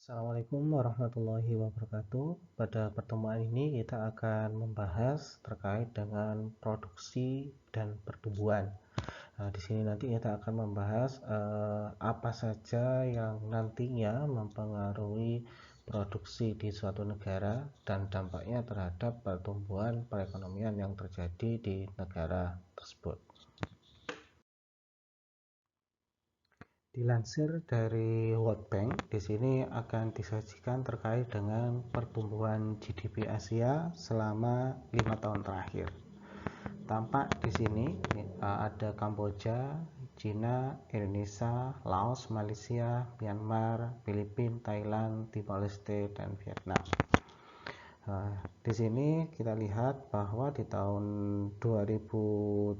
Assalamualaikum warahmatullahi wabarakatuh. Pada pertemuan ini kita akan membahas terkait dengan produksi dan pertumbuhan. Di sini nanti kita akan membahas apa saja yang nantinya mempengaruhi produksi di suatu negara dan dampaknya terhadap pertumbuhan perekonomian yang terjadi di negara tersebut. Dilansir dari World Bank, di sini akan disajikan terkait dengan pertumbuhan GDP Asia selama 5 tahun terakhir. Tampak di sini ada Kamboja, Cina, Indonesia, Laos, Malaysia, Myanmar, Filipina, Thailand, Timor Leste, dan Vietnam. Di sini kita lihat bahwa di tahun 2017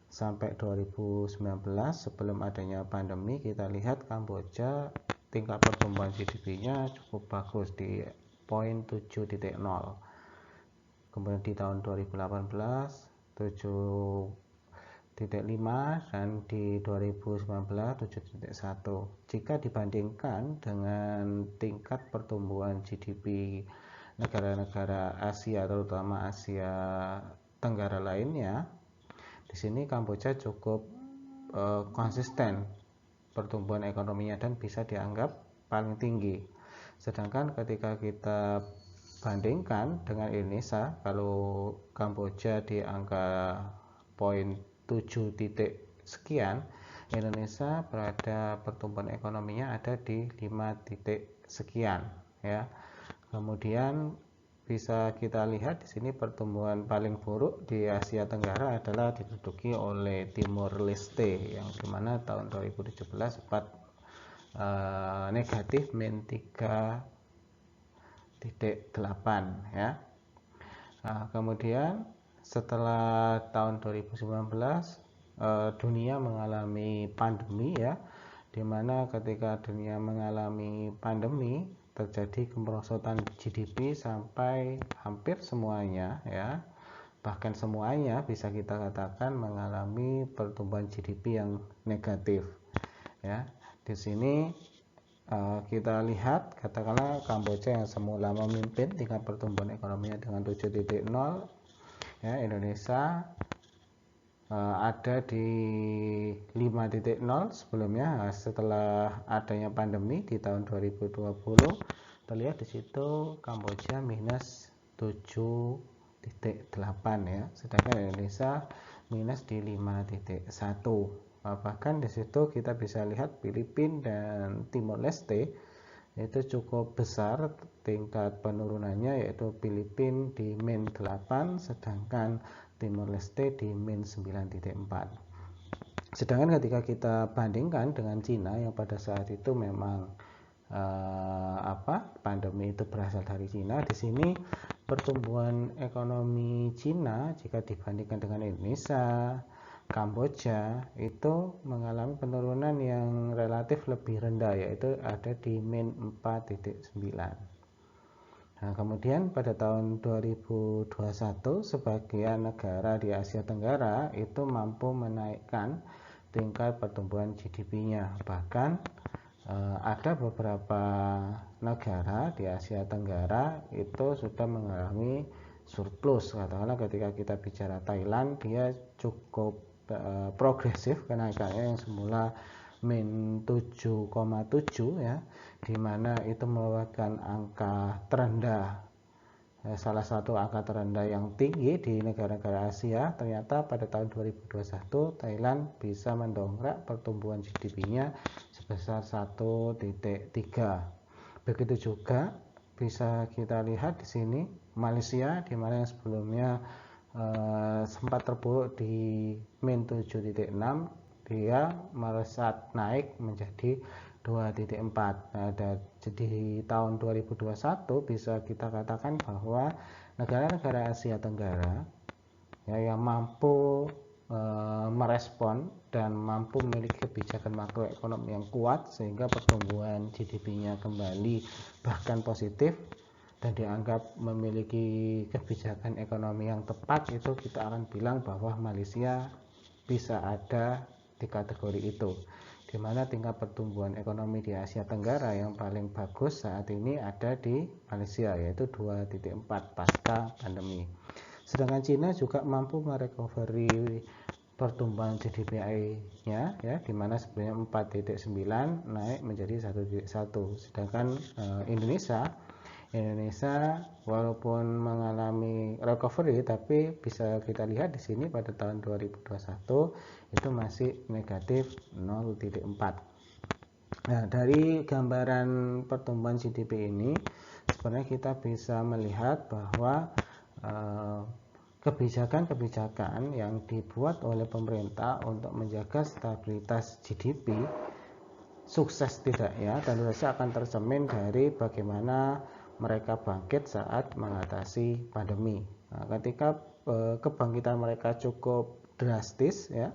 sampai 2019 sebelum adanya pandemi, kita lihat Kamboja tingkat pertumbuhan GDP-nya cukup bagus di 7.0. Kemudian di tahun 2018 7.5 dan di 2019 7.1. Jika dibandingkan dengan tingkat pertumbuhan GDP negara-negara Asia, terutama Asia Tenggara lainnya, di sini Kamboja cukup konsisten pertumbuhan ekonominya dan bisa dianggap paling tinggi. Sedangkan ketika kita bandingkan dengan Indonesia, kalau Kamboja di angka 7 titik sekian, Indonesia berada pertumbuhan ekonominya ada di 5 titik sekian ya. Kemudian bisa kita lihat di sini pertumbuhan paling buruk di Asia Tenggara adalah diduduki oleh Timor Leste, yang dimana tahun 2017 sempat negatif -3.8 ya. Kemudian setelah tahun 2019 dunia mengalami pandemi ya, dimana ketika dunia mengalami pandemi terjadi kemerosotan GDP sampai hampir semuanya ya, bahkan semuanya bisa kita katakan mengalami pertumbuhan GDP yang negatif ya. Di sini kita lihat katakanlah Kamboja yang semula memimpin tingkat pertumbuhan ekonominya dengan 7.0 ya, Indonesia ada di 5.0 sebelumnya. Setelah adanya pandemi di tahun 2020 terlihat di situ Kamboja minus 7.8 ya, sedangkan Indonesia minus di 5.1. Bahkan di situ kita bisa lihat Filipina dan Timor Leste itu cukup besar tingkat penurunannya, yaitu Filipina di -8 sedangkan Timor Leste di -9.4. Sedangkan ketika kita bandingkan dengan Cina yang pada saat itu memang pandemi itu berasal dari Cina, di sini pertumbuhan ekonomi Cina jika dibandingkan dengan Indonesia, Kamboja itu mengalami penurunan yang relatif lebih rendah, yaitu ada di -4.9. Nah, kemudian pada tahun 2021 sebagian negara di Asia Tenggara itu mampu menaikkan tingkat pertumbuhan GDP-nya. Bahkan ada beberapa negara di Asia Tenggara itu sudah mengalami surplus. Katakanlah ketika kita bicara Thailand, dia cukup progresif kenaikannya, yang semula -7,7 ya, di mana itu merupakan angka terendah, salah satu angka terendah yang tinggi di negara-negara Asia. Ternyata pada tahun 2021 Thailand bisa mendongkrak pertumbuhan GDP-nya sebesar 1.3. Begitu juga bisa kita lihat di sini Malaysia, di mana yang sebelumnya sempat terpuruk di -7.6, dia melesat naik menjadi 2.4. Nah, di tahun 2021 bisa kita katakan bahwa negara-negara Asia Tenggara ya, yang mampu merespon dan mampu memiliki kebijakan makroekonomi yang kuat sehingga pertumbuhan GDP-nya kembali bahkan positif dan dianggap memiliki kebijakan ekonomi yang tepat, itu kita akan bilang bahwa Malaysia bisa ada di kategori itu. di mana tingkat pertumbuhan ekonomi di Asia Tenggara yang paling bagus saat ini ada di Malaysia, yaitu 2,4 pasca pandemi. Sedangkan Cina juga mampu merecovery pertumbuhan GDP-nya ya, di mana sebelumnya 4,9 naik menjadi 1,1. Sedangkan Indonesia walaupun mengalami recovery, tapi bisa kita lihat di sini pada tahun 2021 itu masih negatif 0,4. Nah, dari gambaran pertumbuhan GDP ini sebenarnya kita bisa melihat bahwa kebijakan-kebijakan yang dibuat oleh pemerintah untuk menjaga stabilitas GDP sukses tidaknya tentu saja akan tercermin dari bagaimana mereka bangkit saat mengatasi pandemi. Nah, ketika kebangkitan mereka cukup drastis ya,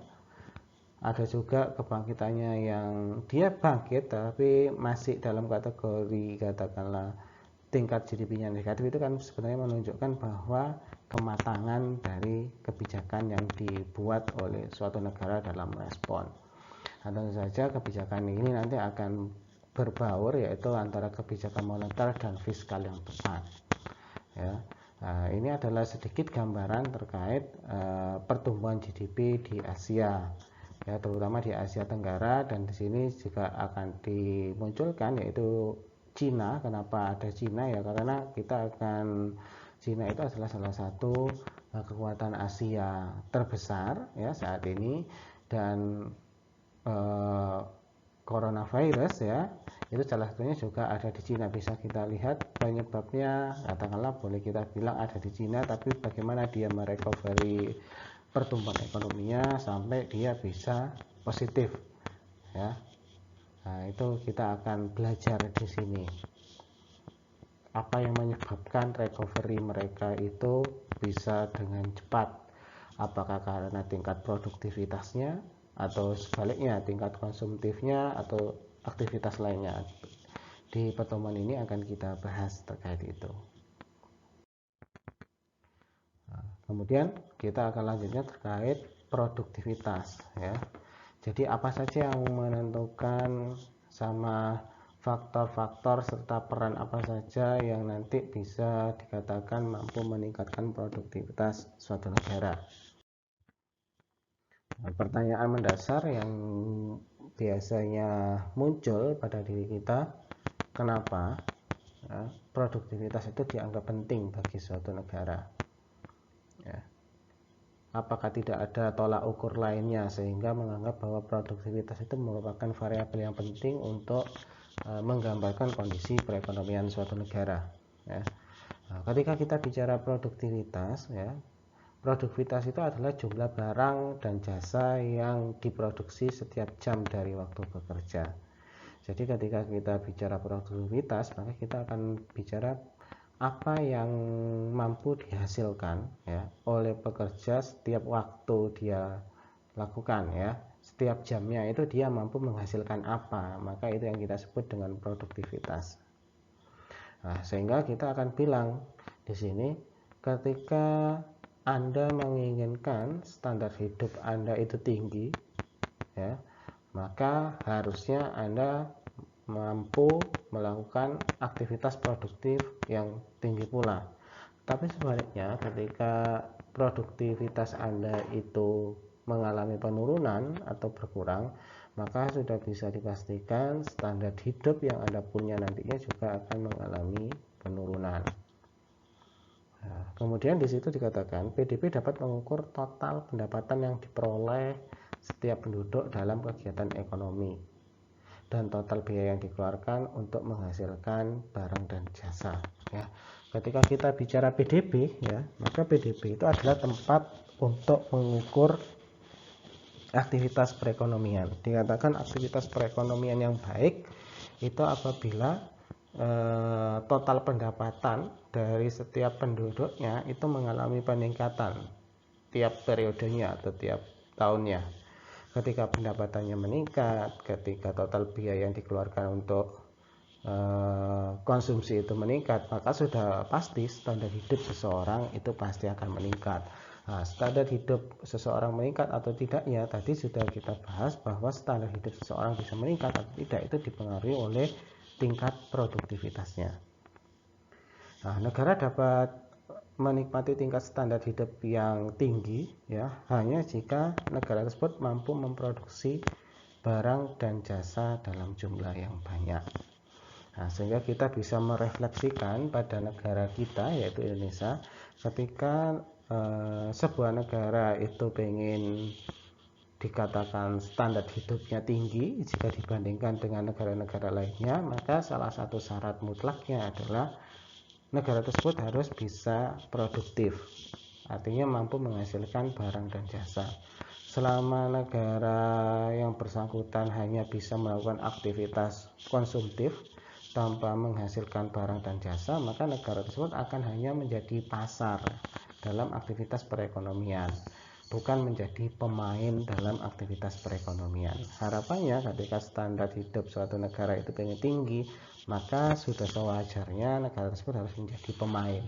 ada juga kebangkitannya yang dia bangkit tapi masih dalam kategori katakanlah tingkat GDP-nya negatif, itu kan sebenarnya menunjukkan bahwa kematangan dari kebijakan yang dibuat oleh suatu negara dalam respon. Nah, tentu saja kebijakan ini nanti akan berbaur, yaitu antara kebijakan moneter dan fiskal yang tepat ya. Nah, ini adalah sedikit gambaran terkait pertumbuhan GDP di Asia ya, terutama di Asia Tenggara, dan di sini juga akan dimunculkan yaitu Cina. Kenapa ada Cina ya, karena Cina itu adalah salah satu kekuatan Asia terbesar ya saat ini, dan coronavirus ya itu salah satunya juga ada di Cina. Bisa kita lihat penyebabnya, katakanlah boleh kita bilang ada di Cina, tapi bagaimana dia merecovery pertumbuhan ekonominya sampai dia bisa positif ya. Nah, itu kita akan belajar di sini apa yang menyebabkan recovery mereka itu bisa dengan cepat. Apakah karena tingkat produktivitasnya, atau sebaliknya tingkat konsumtifnya, atau aktivitas lainnya. Di pertemuan ini akan kita bahas terkait itu. Nah, kemudian kita akan lanjutnya terkait produktivitas ya. Jadi apa saja yang menentukan, sama faktor-faktor serta peran apa saja yang nanti bisa dikatakan mampu meningkatkan produktivitas suatu negara. Nah, pertanyaan mendasar yang biasanya muncul pada diri kita, kenapa ya, produktivitas itu dianggap penting bagi suatu negara ya. Apakah tidak ada tolak ukur lainnya sehingga menganggap bahwa produktivitas itu merupakan variabel yang penting untuk menggambarkan kondisi perekonomian suatu negara ya. Nah, ketika kita bicara produktivitas ya, produktivitas itu adalah jumlah barang dan jasa yang diproduksi setiap jam dari waktu bekerja. Jadi ketika kita bicara produktivitas, maka kita akan bicara apa yang mampu dihasilkan ya oleh pekerja setiap waktu dia lakukan ya. Setiap jamnya itu dia mampu menghasilkan apa, maka itu yang kita sebut dengan produktivitas. Nah, sehingga kita akan bilang di sini, ketika Anda menginginkan standar hidup Anda itu tinggi ya, maka harusnya Anda mampu melakukan aktivitas produktif yang tinggi pula. Tapi sebaliknya, ketika produktivitas Anda itu mengalami penurunan atau berkurang, maka sudah bisa dipastikan standar hidup yang Anda punya nantinya juga akan mengalami penurunan. Nah, kemudian di situ dikatakan PDB dapat mengukur total pendapatan yang diperoleh setiap penduduk dalam kegiatan ekonomi dan total biaya yang dikeluarkan untuk menghasilkan barang dan jasa ya. Ketika kita bicara PDB ya, maka PDB itu adalah tempat untuk mengukur aktivitas perekonomian. Dikatakan aktivitas perekonomian yang baik itu apabila total pendapatan dari setiap penduduknya itu mengalami peningkatan tiap periodenya atau tiap tahunnya. Ketika pendapatannya meningkat, ketika total biaya yang dikeluarkan untuk konsumsi itu meningkat, maka sudah pasti standar hidup seseorang itu pasti akan meningkat. Nah, standar hidup seseorang meningkat atau tidaknya tadi sudah kita bahas bahwa standar hidup seseorang bisa meningkat atau tidak itu dipengaruhi oleh tingkat produktivitasnya. Nah, negara dapat menikmati tingkat standar hidup yang tinggi ya hanya jika negara tersebut mampu memproduksi barang dan jasa dalam jumlah yang banyak. Nah, sehingga kita bisa merefleksikan pada negara kita yaitu Indonesia, ketika sebuah negara itu pengen dikatakan standar hidupnya tinggi jika dibandingkan dengan negara-negara lainnya, maka salah satu syarat mutlaknya adalah negara tersebut harus bisa produktif, artinya mampu menghasilkan barang dan jasa. Selama negara yang bersangkutan hanya bisa melakukan aktivitas konsumtif tanpa menghasilkan barang dan jasa, maka negara tersebut akan hanya menjadi pasar dalam aktivitas perekonomian, bukan menjadi pemain dalam aktivitas perekonomian. Harapannya ketika standar hidup suatu negara itu pengen tinggi, maka sudah sewajarnya negara tersebut harus menjadi pemain.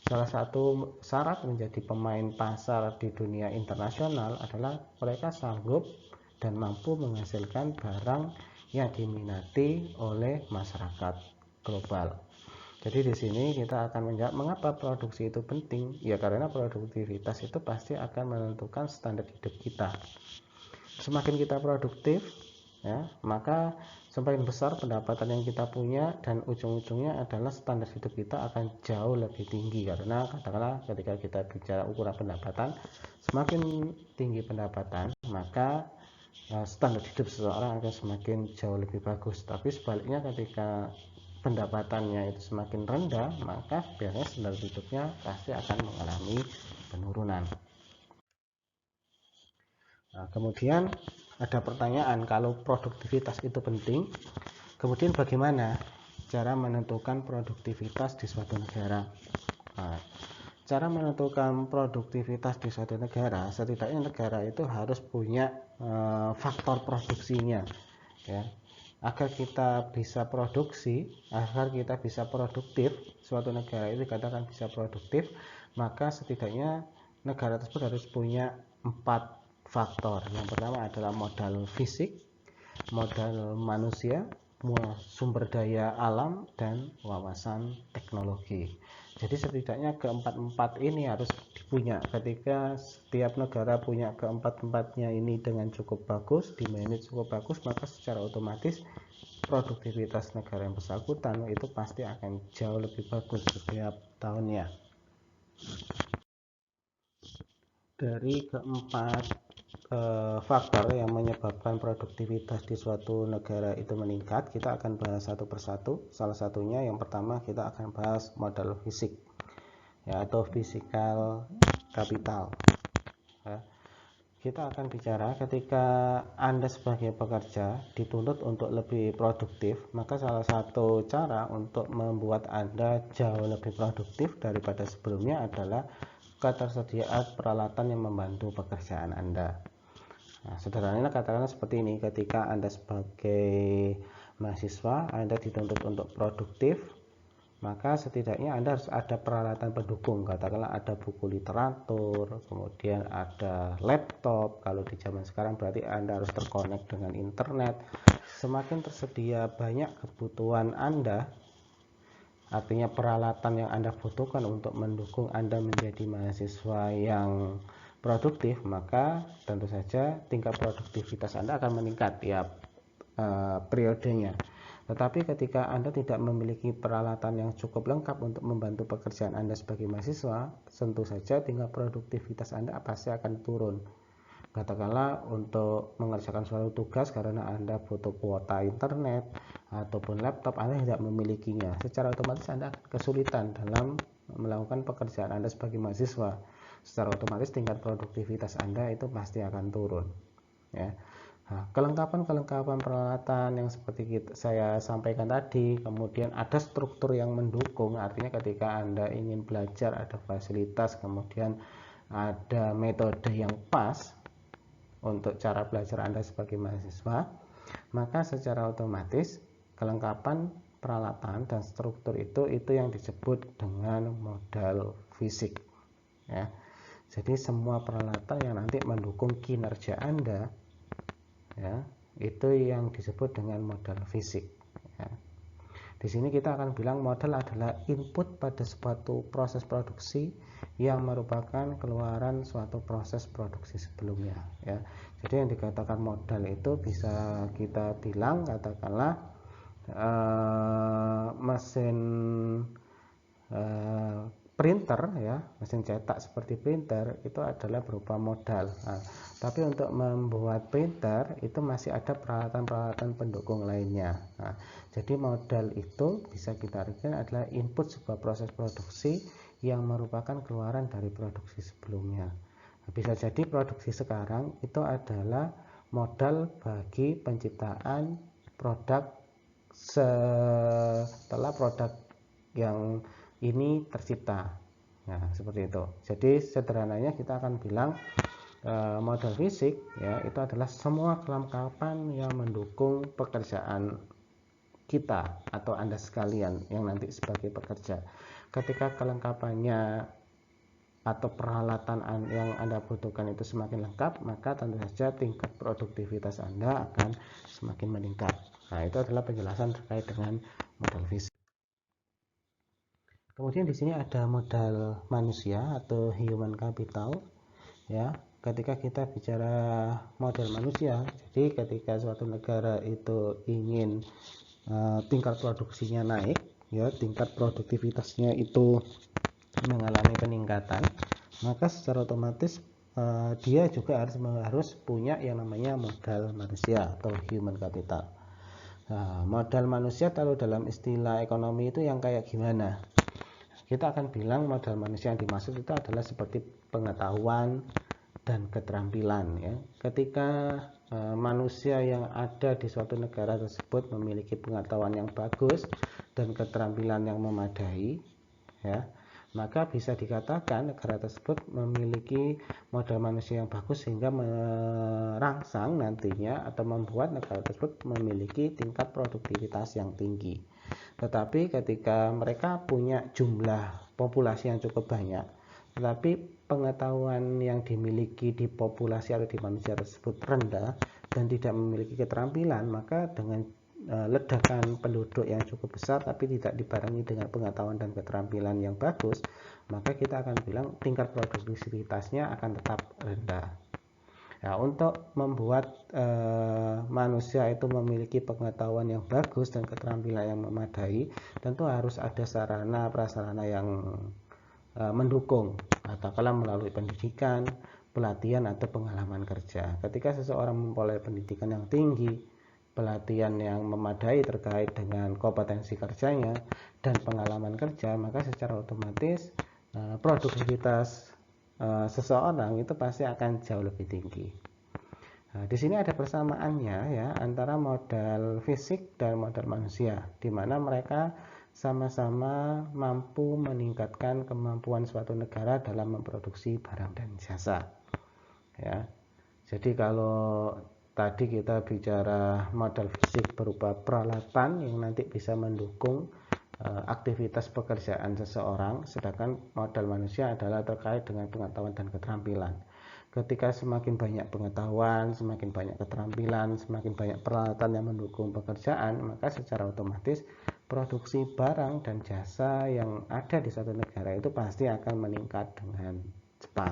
Salah satu syarat menjadi pemain pasar di dunia internasional adalah mereka sanggup dan mampu menghasilkan barang yang diminati oleh masyarakat global. Jadi di sini kita akan menjawab mengapa produksi itu penting. Ya karena produktivitas itu pasti akan menentukan standar hidup kita. Semakin kita produktif, ya, maka semakin besar pendapatan yang kita punya dan ujung-ujungnya adalah standar hidup kita akan jauh lebih tinggi. Karena katakanlah ketika kita bicara ukuran pendapatan, semakin tinggi pendapatan, maka standar hidup seseorang akan semakin jauh lebih bagus. Tapi sebaliknya ketika pendapatannya itu semakin rendah, maka biasanya standar hidupnya pasti akan mengalami penurunan. Nah, kemudian ada pertanyaan, kalau produktivitas itu penting, kemudian bagaimana cara menentukan produktivitas di suatu negara? Nah, cara menentukan produktivitas di suatu negara, setidaknya negara itu harus punya faktor produksinya, ya. Agar kita bisa produksi, agar kita bisa produktif, suatu negara itu dikatakan bisa produktif, maka setidaknya negara tersebut harus punya 4 faktor. Yang pertama adalah modal fisik, modal manusia, sumber daya alam, dan wawasan teknologi. Jadi setidaknya keempat-empat ini harus dipunya. Ketika setiap negara punya keempat-empatnya ini dengan cukup bagus, dimanage cukup bagus, maka secara otomatis produktivitas negara yang bersangkutan itu pasti akan jauh lebih bagus setiap tahunnya. Dari keempat faktor yang menyebabkan produktivitas di suatu negara itu meningkat, kita akan bahas satu persatu. Salah satunya yang pertama kita akan bahas modal fisik, ya, atau physical capital. Ya. Kita akan bicara ketika Anda sebagai pekerja dituntut untuk lebih produktif, maka salah satu cara untuk membuat Anda jauh lebih produktif daripada sebelumnya adalah ketersediaan peralatan yang membantu pekerjaan Anda. Nah, sederhananya katakanlah seperti ini, ketika Anda sebagai mahasiswa Anda dituntut untuk produktif, maka setidaknya Anda harus ada peralatan pendukung, katakanlah ada buku literatur, kemudian ada laptop. Kalau di zaman sekarang berarti Anda harus terkonek dengan internet. Semakin tersedia banyak kebutuhan Anda, artinya peralatan yang Anda butuhkan untuk mendukung Anda menjadi mahasiswa yang produktif, maka tentu saja tingkat produktivitas Anda akan meningkat tiap periodenya. Tetapi ketika Anda tidak memiliki peralatan yang cukup lengkap untuk membantu pekerjaan Anda sebagai mahasiswa, tentu saja tingkat produktivitas Anda pasti akan turun. Katakanlah untuk mengerjakan suatu tugas karena Anda butuh kuota internet ataupun laptop, Anda tidak memilikinya, secara otomatis Anda akan kesulitan dalam melakukan pekerjaan Anda sebagai mahasiswa. Secara otomatis tingkat produktivitas Anda itu pasti akan turun, ya. Nah, kelengkapan peralatan yang seperti saya sampaikan tadi, kemudian ada struktur yang mendukung, artinya ketika Anda ingin belajar ada fasilitas, kemudian ada metode yang pas untuk cara belajar Anda sebagai mahasiswa, maka secara otomatis kelengkapan peralatan dan struktur itu yang disebut dengan modal fisik, ya. Jadi semua peralatan yang nanti mendukung kinerja Anda, ya, itu yang disebut dengan modal fisik. Ya. Di sini kita akan bilang modal adalah input pada suatu proses produksi yang merupakan keluaran suatu proses produksi sebelumnya. Ya. Jadi yang dikatakan modal itu bisa kita bilang katakanlah mesin printer, ya, mesin cetak seperti printer itu adalah berupa modal. Nah, tapi untuk membuat printer itu masih ada peralatan-peralatan pendukung lainnya. Nah, jadi modal itu bisa kita artikan adalah input sebuah proses produksi yang merupakan keluaran dari produksi sebelumnya. Nah, bisa jadi produksi sekarang itu adalah modal bagi penciptaan produk setelah produk yang ini tercipta. Nah, seperti itu. Jadi sederhananya kita akan bilang modal fisik, ya, itu adalah semua kelengkapan yang mendukung pekerjaan kita atau Anda sekalian yang nanti sebagai pekerja. Ketika kelengkapannya atau peralatan yang Anda butuhkan itu semakin lengkap, maka tentu saja tingkat produktivitas Anda akan semakin meningkat. Nah, itu adalah penjelasan terkait dengan modal fisik. Kemudian di sini ada modal manusia atau human capital, ya. Ketika kita bicara modal manusia, jadi ketika suatu negara itu ingin tingkat produksinya naik, ya, tingkat produktivitasnya itu mengalami peningkatan, maka secara otomatis dia juga harus punya yang namanya modal manusia atau human capital. Nah, modal manusia kalau dalam istilah ekonomi itu yang kayak gimana? Kita akan bilang modal manusia yang dimaksud itu adalah seperti pengetahuan dan keterampilan, ya. Ketika manusia yang ada di suatu negara tersebut memiliki pengetahuan yang bagus dan keterampilan yang memadai, ya, maka bisa dikatakan negara tersebut memiliki modal manusia yang bagus sehingga merangsang nantinya atau membuat negara tersebut memiliki tingkat produktivitas yang tinggi. Tetapi ketika mereka punya jumlah populasi yang cukup banyak, tetapi pengetahuan yang dimiliki di populasi atau di manusia tersebut rendah dan tidak memiliki keterampilan, maka dengan ledakan penduduk yang cukup besar tapi tidak dibarengi dengan pengetahuan dan keterampilan yang bagus, maka kita akan bilang tingkat produktivitasnya akan tetap rendah. Nah, untuk membuat manusia itu memiliki pengetahuan yang bagus dan keterampilan yang memadai, tentu harus ada sarana prasarana yang mendukung, katakanlah melalui pendidikan, pelatihan atau pengalaman kerja. Ketika seseorang memperoleh pendidikan yang tinggi, pelatihan yang memadai terkait dengan kompetensi kerjanya dan pengalaman kerja, maka secara otomatis produktivitas seseorang itu pasti akan jauh lebih tinggi. Nah, di sini ada persamaannya, ya, antara modal fisik dan modal manusia, di mana mereka sama-sama mampu meningkatkan kemampuan suatu negara dalam memproduksi barang dan jasa. Ya, jadi kalau tadi kita bicara modal fisik berupa peralatan yang nanti bisa mendukung aktivitas pekerjaan seseorang, sedangkan modal manusia adalah terkait dengan pengetahuan dan keterampilan. Ketika semakin banyak pengetahuan, semakin banyak keterampilan, semakin banyak peralatan yang mendukung pekerjaan, maka secara otomatis produksi barang dan jasa yang ada di suatu negara itu pasti akan meningkat dengan cepat.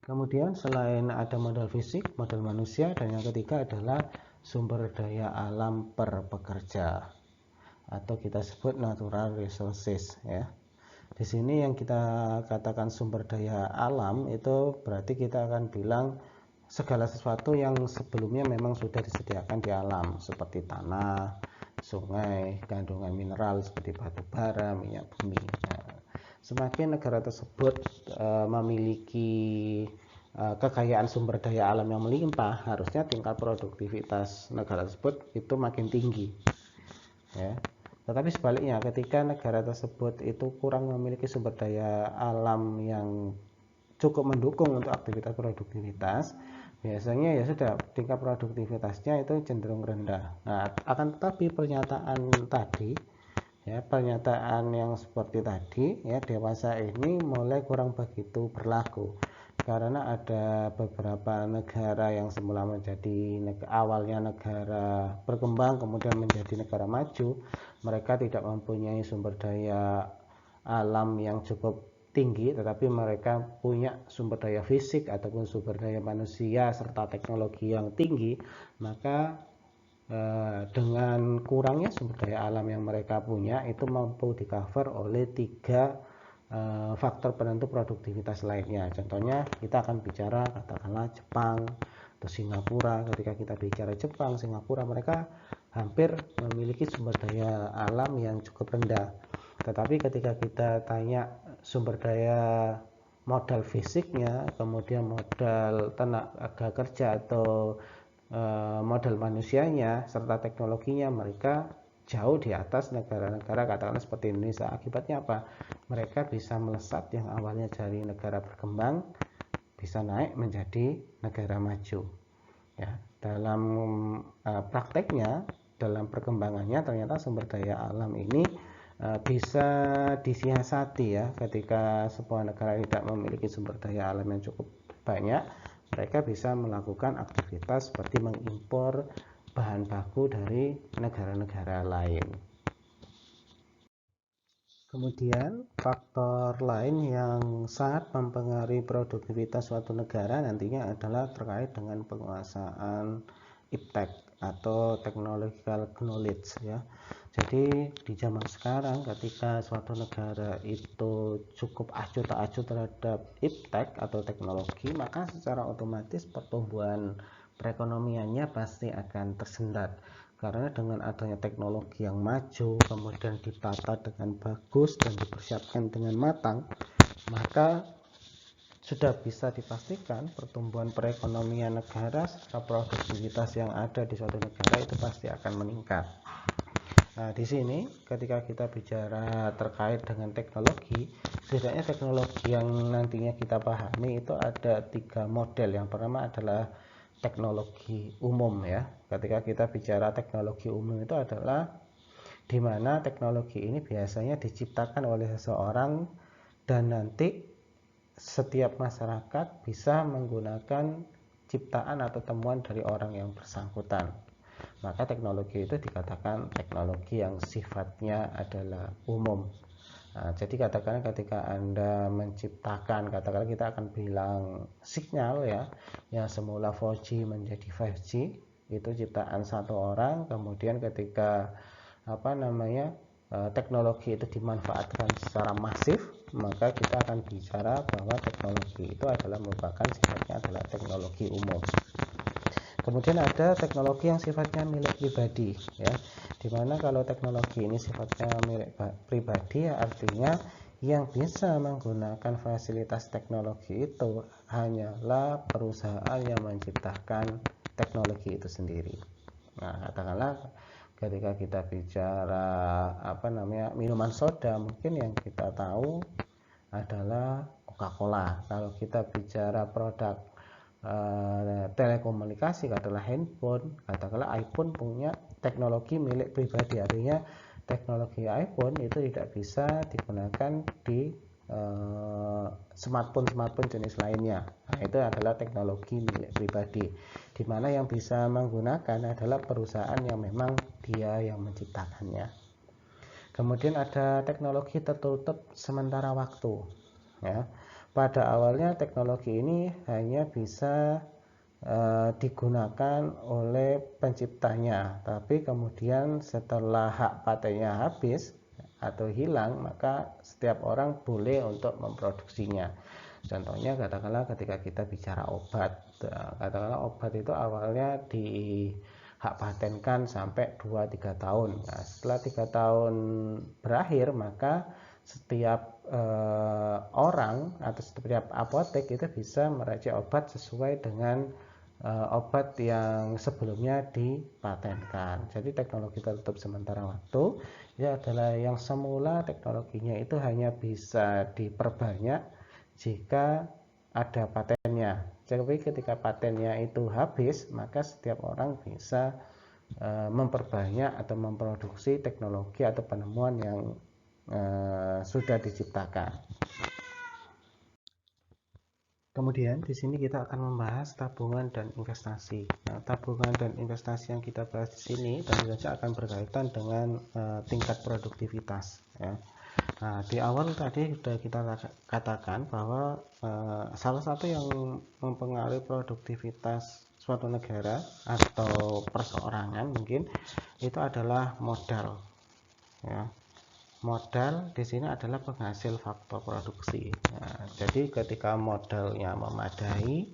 Kemudian selain ada modal fisik, modal manusia, dan yang ketiga adalah sumber daya alam per pekerja atau kita sebut natural resources, ya. Di sini yang kita katakan sumber daya alam itu berarti kita akan bilang segala sesuatu yang sebelumnya memang sudah disediakan di alam seperti tanah, sungai, kandungan mineral seperti batu bara, minyak bumi. Nah, semakin negara tersebut memiliki kekayaan sumber daya alam yang melimpah, harusnya tingkat produktivitas negara tersebut itu makin tinggi, ya. Tetapi sebaliknya, ketika negara tersebut itu kurang memiliki sumber daya alam yang cukup mendukung untuk aktivitas produktivitas, biasanya ya sudah tingkat produktivitasnya itu cenderung rendah. Nah, akan tetapi pernyataan tadi Ya, pernyataan yang seperti tadi ya, dewasa ini mulai kurang begitu berlaku karena ada beberapa negara yang semula menjadi awalnya negara berkembang kemudian menjadi negara maju, mereka tidak mempunyai sumber daya alam yang cukup tinggi, tetapi mereka punya sumber daya fisik ataupun sumber daya manusia serta teknologi yang tinggi. Maka dengan kurangnya sumber daya alam yang mereka punya itu mampu di cover oleh 3 faktor penentu produktivitas lainnya. Contohnya kita akan bicara katakanlah Jepang atau Singapura. Ketika kita bicara Jepang, Singapura, mereka hampir memiliki sumber daya alam yang cukup rendah, tetapi ketika kita tanya sumber daya modal fisiknya, kemudian modal tenaga kerja atau modal manusianya serta teknologinya, mereka jauh di atas negara-negara katakanlah seperti Indonesia. Akibatnya apa? Mereka bisa melesat yang awalnya dari negara berkembang bisa naik menjadi negara maju. Ya, dalam prakteknya, dalam perkembangannya ternyata sumber daya alam ini bisa disiasati ya. Ketika sebuah negara tidak memiliki sumber daya alam yang cukup banyak, mereka bisa melakukan aktivitas seperti mengimpor bahan baku dari negara-negara lain. Kemudian faktor lain yang sangat mempengaruhi produktivitas suatu negara nantinya adalah terkait dengan penguasaan iptek atau technological knowledge ya. Jadi di zaman sekarang ketika suatu negara itu cukup acuh tak acuh terhadap iptek atau teknologi, maka secara otomatis pertumbuhan perekonomiannya pasti akan tersendat. Karena dengan adanya teknologi yang maju, kemudian ditata dengan bagus dan dipersiapkan dengan matang, maka sudah bisa dipastikan pertumbuhan perekonomian negara serta produktivitas yang ada di suatu negara itu pasti akan meningkat. Nah, di sini ketika kita bicara terkait dengan teknologi, setidaknya teknologi yang nantinya kita pahami itu ada 3 model. Yang pertama adalah teknologi umum ya. Ketika kita bicara teknologi umum itu adalah di mana teknologi ini biasanya diciptakan oleh seseorang dan nanti setiap masyarakat bisa menggunakan ciptaan atau temuan dari orang yang bersangkutan. Maka teknologi itu dikatakan teknologi yang sifatnya adalah umum. Nah, jadi katakanlah ketika Anda menciptakan, katakanlah kita akan bilang sinyal ya, yang semula 4G menjadi 5G, itu ciptaan satu orang, kemudian ketika teknologi itu dimanfaatkan secara masif, maka kita akan bicara bahwa teknologi itu adalah merupakan sifatnya adalah teknologi umum. Kemudian ada teknologi yang sifatnya milik pribadi ya. Dimana kalau teknologi ini sifatnya milik pribadi ya, artinya yang bisa menggunakan fasilitas teknologi itu hanyalah perusahaan yang menciptakan teknologi itu sendiri. Nah, katakanlah ketika kita bicara minuman soda, mungkin yang kita tahu adalah Coca-Cola. Kalau kita bicara produk telekomunikasi, katakanlah handphone, katakanlah iPhone punya teknologi milik pribadi, artinya teknologi iPhone itu tidak bisa digunakan di smartphone jenis lainnya. Nah, itu adalah teknologi milik pribadi, di mana yang bisa menggunakan adalah perusahaan yang memang dia yang menciptakannya. Kemudian ada teknologi tertutup sementara waktu ya. Pada awalnya teknologi ini hanya bisa digunakan oleh penciptanya, tapi kemudian setelah hak patennya habis atau hilang, maka setiap orang boleh untuk memproduksinya. Contohnya katakanlah ketika kita bicara obat, katakanlah obat itu awalnya di hak patenkan sampai 2-3 tahun. Nah, setelah 3 tahun berakhir, maka setiap orang atau setiap apotek itu bisa meracik obat sesuai dengan obat yang sebelumnya dipatenkan. Jadi teknologi tertutup sementara waktu itu adalah yang semula teknologinya itu hanya bisa diperbanyak jika ada patennya. Jadi ketika patennya itu habis, maka setiap orang bisa memperbanyak atau memproduksi teknologi atau penemuan yang sudah diciptakan. Kemudian di sini kita akan membahas tabungan dan investasi. Nah, tabungan dan investasi yang kita bahas di sini tentu saja akan berkaitan dengan tingkat produktivitas. Ya. Nah, di awal tadi sudah kita katakan bahwa salah satu yang mempengaruhi produktivitas suatu negara atau perseorangan mungkin itu adalah modal. Ya. Modal di sini adalah penghasil faktor produksi. Nah, jadi ketika modalnya memadai,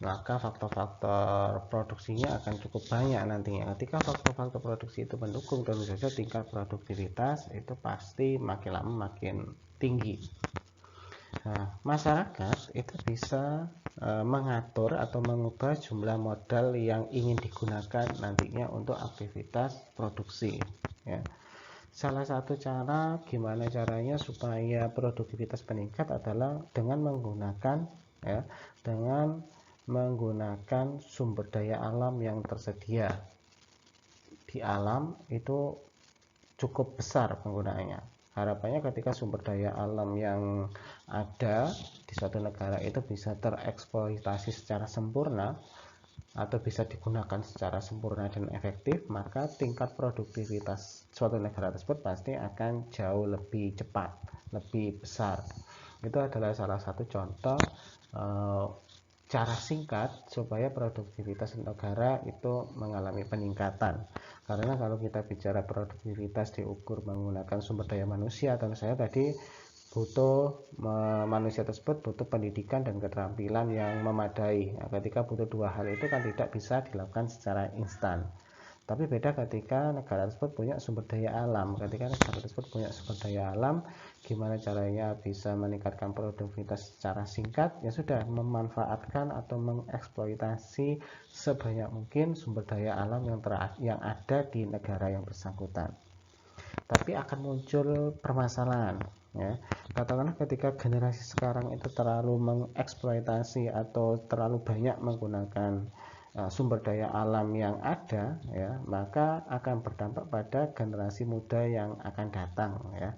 maka faktor-faktor produksinya akan cukup banyak nantinya. Ketika faktor-faktor produksi itu mendukung, tentu saja tingkat produktivitas itu pasti makin lama makin tinggi. Nah, masyarakat itu bisa mengatur atau mengubah jumlah modal yang ingin digunakan nantinya untuk aktivitas produksi. Ya. Salah satu cara gimana caranya supaya produktivitas meningkat adalah dengan menggunakan sumber daya alam yang tersedia. Di alam itu cukup besar penggunaannya. Harapannya ketika sumber daya alam yang ada di suatu negara itu bisa tereksploitasi secara sempurna atau bisa digunakan secara sempurna dan efektif, maka tingkat produktivitas suatu negara tersebut pasti akan jauh lebih cepat, lebih besar. Itu adalah salah satu contoh cara singkat supaya produktivitas negara itu mengalami peningkatan. Karena kalau kita bicara produktivitas diukur menggunakan sumber daya manusia, tentu saja tadi manusia tersebut butuh pendidikan dan keterampilan yang memadai. Nah, ketika butuh dua hal itu kan tidak bisa dilakukan secara instan. Tapi beda ketika negara tersebut punya sumber daya alam. Ketika negara tersebut punya sumber daya alam, gimana caranya bisa meningkatkan produktivitas secara singkat? Ya sudah, memanfaatkan atau mengeksploitasi sebanyak mungkin sumber daya alam yang ada di negara yang bersangkutan. Tapi akan muncul permasalahan, ya. Katakanlah ketika generasi sekarang itu terlalu mengeksploitasi atau terlalu banyak menggunakan sumber daya alam yang ada, ya, maka akan berdampak pada generasi muda yang akan datang, ya,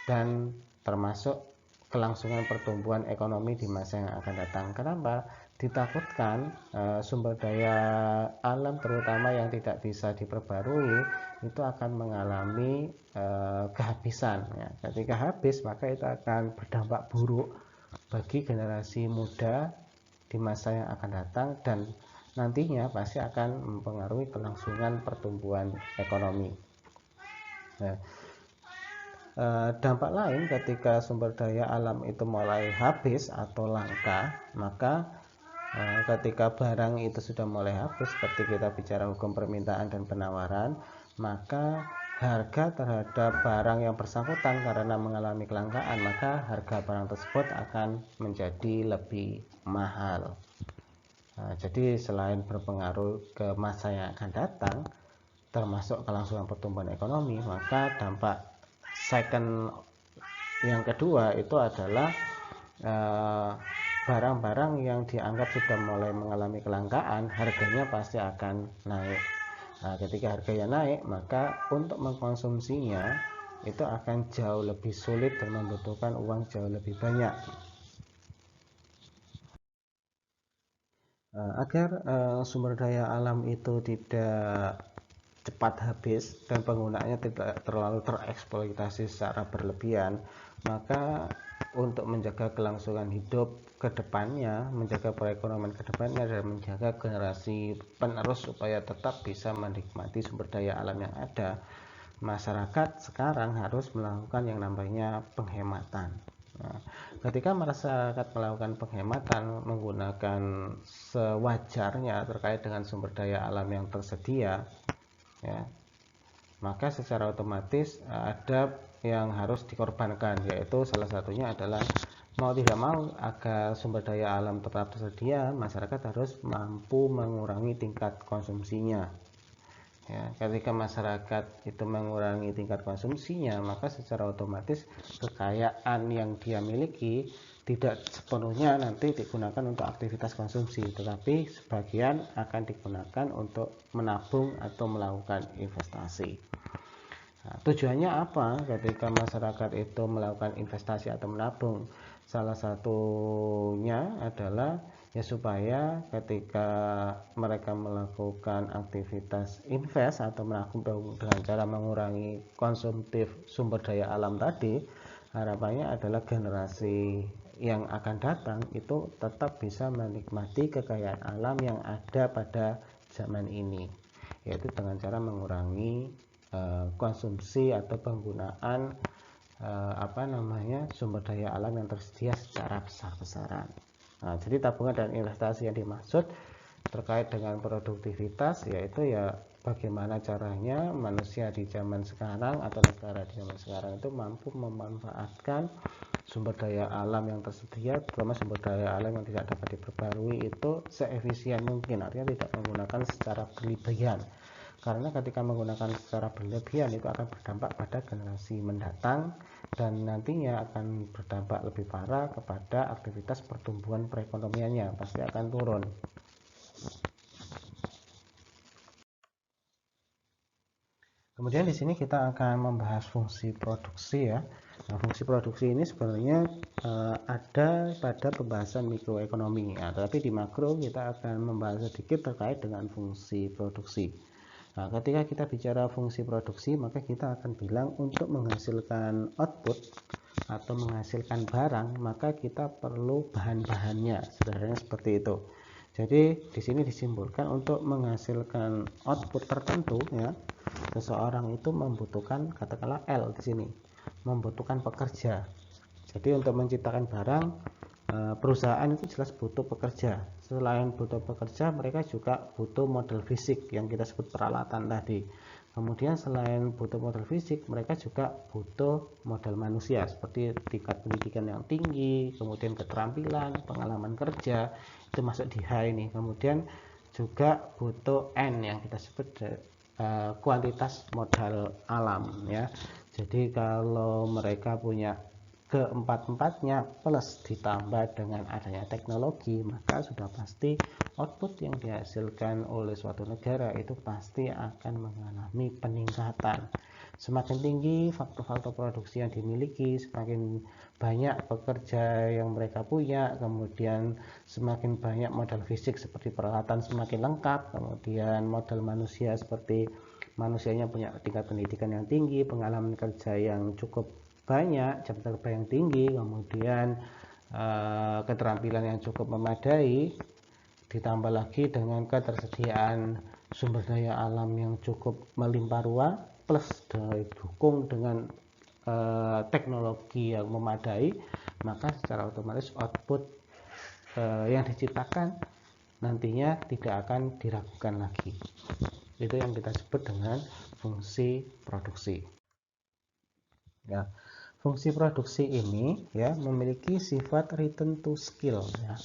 dan termasuk kelangsungan pertumbuhan ekonomi di masa yang akan datang. Kenapa? Ditakutkan sumber daya alam terutama yang tidak bisa diperbarui itu akan mengalami kehabisan. Ya. Ketika habis, maka itu akan berdampak buruk bagi generasi muda di masa yang akan datang dan nantinya pasti akan mempengaruhi kelangsungan pertumbuhan ekonomi. Nah, dampak lain ketika sumber daya alam itu mulai habis atau langka, maka ketika barang itu sudah mulai habis, seperti kita bicara hukum permintaan dan penawaran, maka harga terhadap barang yang bersangkutan karena mengalami kelangkaan, maka harga barang tersebut akan menjadi lebih mahal. Nah, jadi selain berpengaruh ke masa yang akan datang, termasuk kelangsungan pertumbuhan ekonomi, maka dampak second yang kedua itu adalah barang-barang yang dianggap sudah mulai mengalami kelangkaan, harganya pasti akan naik. Nah, ketika harganya naik, maka untuk mengkonsumsinya itu akan jauh lebih sulit dan membutuhkan uang jauh lebih banyak. Agar sumber daya alam itu tidak cepat habis dan penggunaannya tidak terlalu tereksploitasi secara berlebihan, maka untuk menjaga kelangsungan hidup ke depannya, menjaga perekonomian ke depannya, dan menjaga generasi penerus supaya tetap bisa menikmati sumber daya alam yang ada, masyarakat sekarang harus melakukan yang namanya penghematan. Nah, ketika masyarakat melakukan penghematan menggunakan sewajarnya terkait dengan sumber daya alam yang tersedia, ya, maka secara otomatis ada yang harus dikorbankan, yaitu salah satunya adalah mau tidak mau agar sumber daya alam tetap tersedia, masyarakat harus mampu mengurangi tingkat konsumsinya. ya, ketika masyarakat itu mengurangi tingkat konsumsinya, maka secara otomatis kekayaan yang dia miliki tidak sepenuhnya nanti digunakan untuk aktivitas konsumsi, tetapi sebagian akan digunakan untuk menabung atau melakukan investasi. Nah, tujuannya apa ketika masyarakat itu melakukan investasi atau menabung? Salah satunya adalah ya supaya ketika mereka melakukan aktivitas invest atau menabung dengan cara mengurangi konsumtif sumber daya alam tadi, harapannya adalah generasi yang akan datang itu tetap bisa menikmati kekayaan alam yang ada pada zaman ini, yaitu dengan cara mengurangi konsumsi atau penggunaan sumber daya alam yang tersedia secara besar-besaran. Nah, jadi tabungan dan investasi yang dimaksud terkait dengan produktivitas yaitu ya bagaimana caranya manusia di zaman sekarang atau negara di zaman sekarang itu mampu memanfaatkan sumber daya alam yang tersedia, terutama sumber daya alam yang tidak dapat diperbarui itu seefisien mungkin, artinya tidak menggunakan secara berlebihan. Karena ketika menggunakan secara berlebihan itu akan berdampak pada generasi mendatang dan nantinya akan berdampak lebih parah kepada aktivitas pertumbuhan perekonomiannya, pasti akan turun. Kemudian di sini kita akan membahas fungsi produksi ya. Nah, fungsi produksi ini sebenarnya ada pada pembahasan mikroekonomi. Nah, tetapi di makro kita akan membahas sedikit terkait dengan fungsi produksi. Nah, ketika kita bicara fungsi produksi, maka kita akan bilang untuk menghasilkan output atau menghasilkan barang, maka kita perlu bahan-bahannya. Sederhananya seperti itu. Jadi di sini disimpulkan untuk menghasilkan output tertentu ya, seseorang itu membutuhkan katakanlah L di sini, membutuhkan pekerja. Jadi untuk menciptakan barang, perusahaan itu jelas butuh pekerja. Selain butuh pekerja, mereka juga butuh modal fisik yang kita sebut peralatan tadi. Kemudian selain butuh modal fisik, mereka juga butuh modal manusia seperti tingkat pendidikan yang tinggi, kemudian keterampilan, pengalaman kerja, itu masuk di H ini. Kemudian juga butuh N yang kita sebut kuantitas modal alam ya. Jadi kalau mereka punya keempat-empatnya plus ditambah dengan adanya teknologi, maka sudah pasti output yang dihasilkan oleh suatu negara itu pasti akan mengalami peningkatan. Semakin tinggi faktor-faktor produksi yang dimiliki, semakin banyak pekerja yang mereka punya, kemudian semakin banyak modal fisik seperti peralatan semakin lengkap, kemudian modal manusia seperti manusianya punya tingkat pendidikan yang tinggi, pengalaman kerja yang cukup banyak, jam terbang yang tinggi, kemudian keterampilan yang cukup memadai, ditambah lagi dengan ketersediaan sumber daya alam yang cukup melimpah ruah, plus didukung dengan teknologi yang memadai, maka secara otomatis output yang diciptakan nantinya tidak akan diragukan lagi. Itu yang kita sebut dengan fungsi produksi. Ya. Fungsi produksi ini ya memiliki sifat return to skill ya.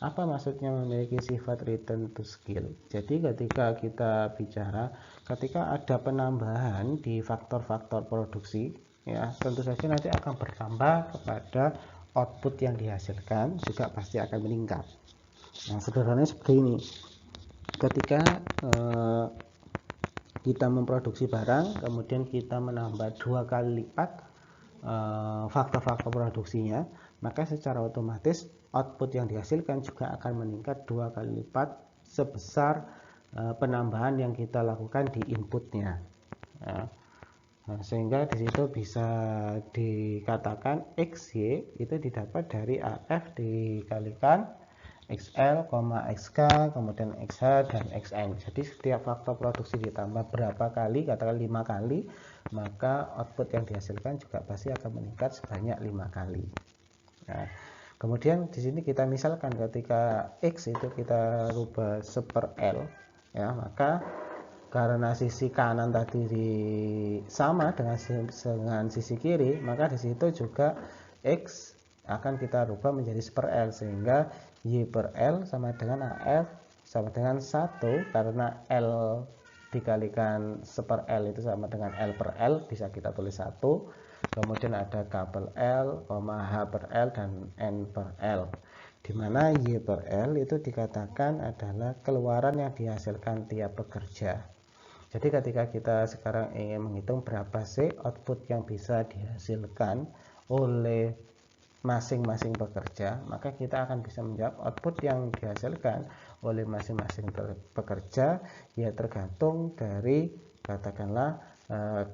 Apa maksudnya memiliki sifat return to skill? Jadi ketika kita bicara ketika ada penambahan di faktor-faktor produksi ya, tentu saja nanti akan bertambah kepada output yang dihasilkan juga pasti akan meningkat. Nah, sederhananya seperti ini. Ketika kita memproduksi barang, kemudian kita menambah 2 kali lipat faktor-faktor produksinya, maka secara otomatis output yang dihasilkan juga akan meningkat 2 kali lipat sebesar penambahan yang kita lakukan di inputnya. Nah, sehingga di situ bisa dikatakan XY itu didapat dari AF dikalikan XL, XK, kemudian XH dan XN. Jadi setiap faktor produksi ditambah berapa kali, katakan 5 kali, maka output yang dihasilkan juga pasti akan meningkat sebanyak 5 kali. Nah, kemudian di sini kita misalkan ketika X itu kita rubah seper L ya, maka karena sisi kanan tadi sama dengan sisi kiri, maka di situ juga X akan kita rubah menjadi seper L, sehingga Y per L sama dengan AF sama dengan 1 karena L dikalikan 1/L itu sama dengan L per L, bisa kita tulis 1. Kemudian ada K per L, H per L, dan N per L. Di mana Y per L itu dikatakan adalah keluaran yang dihasilkan tiap pekerja. Jadi ketika kita sekarang ingin menghitung berapa sih output yang bisa dihasilkan oleh masing-masing pekerja, maka kita akan bisa menjawab output yang dihasilkan oleh masing-masing pekerja ya tergantung dari katakanlah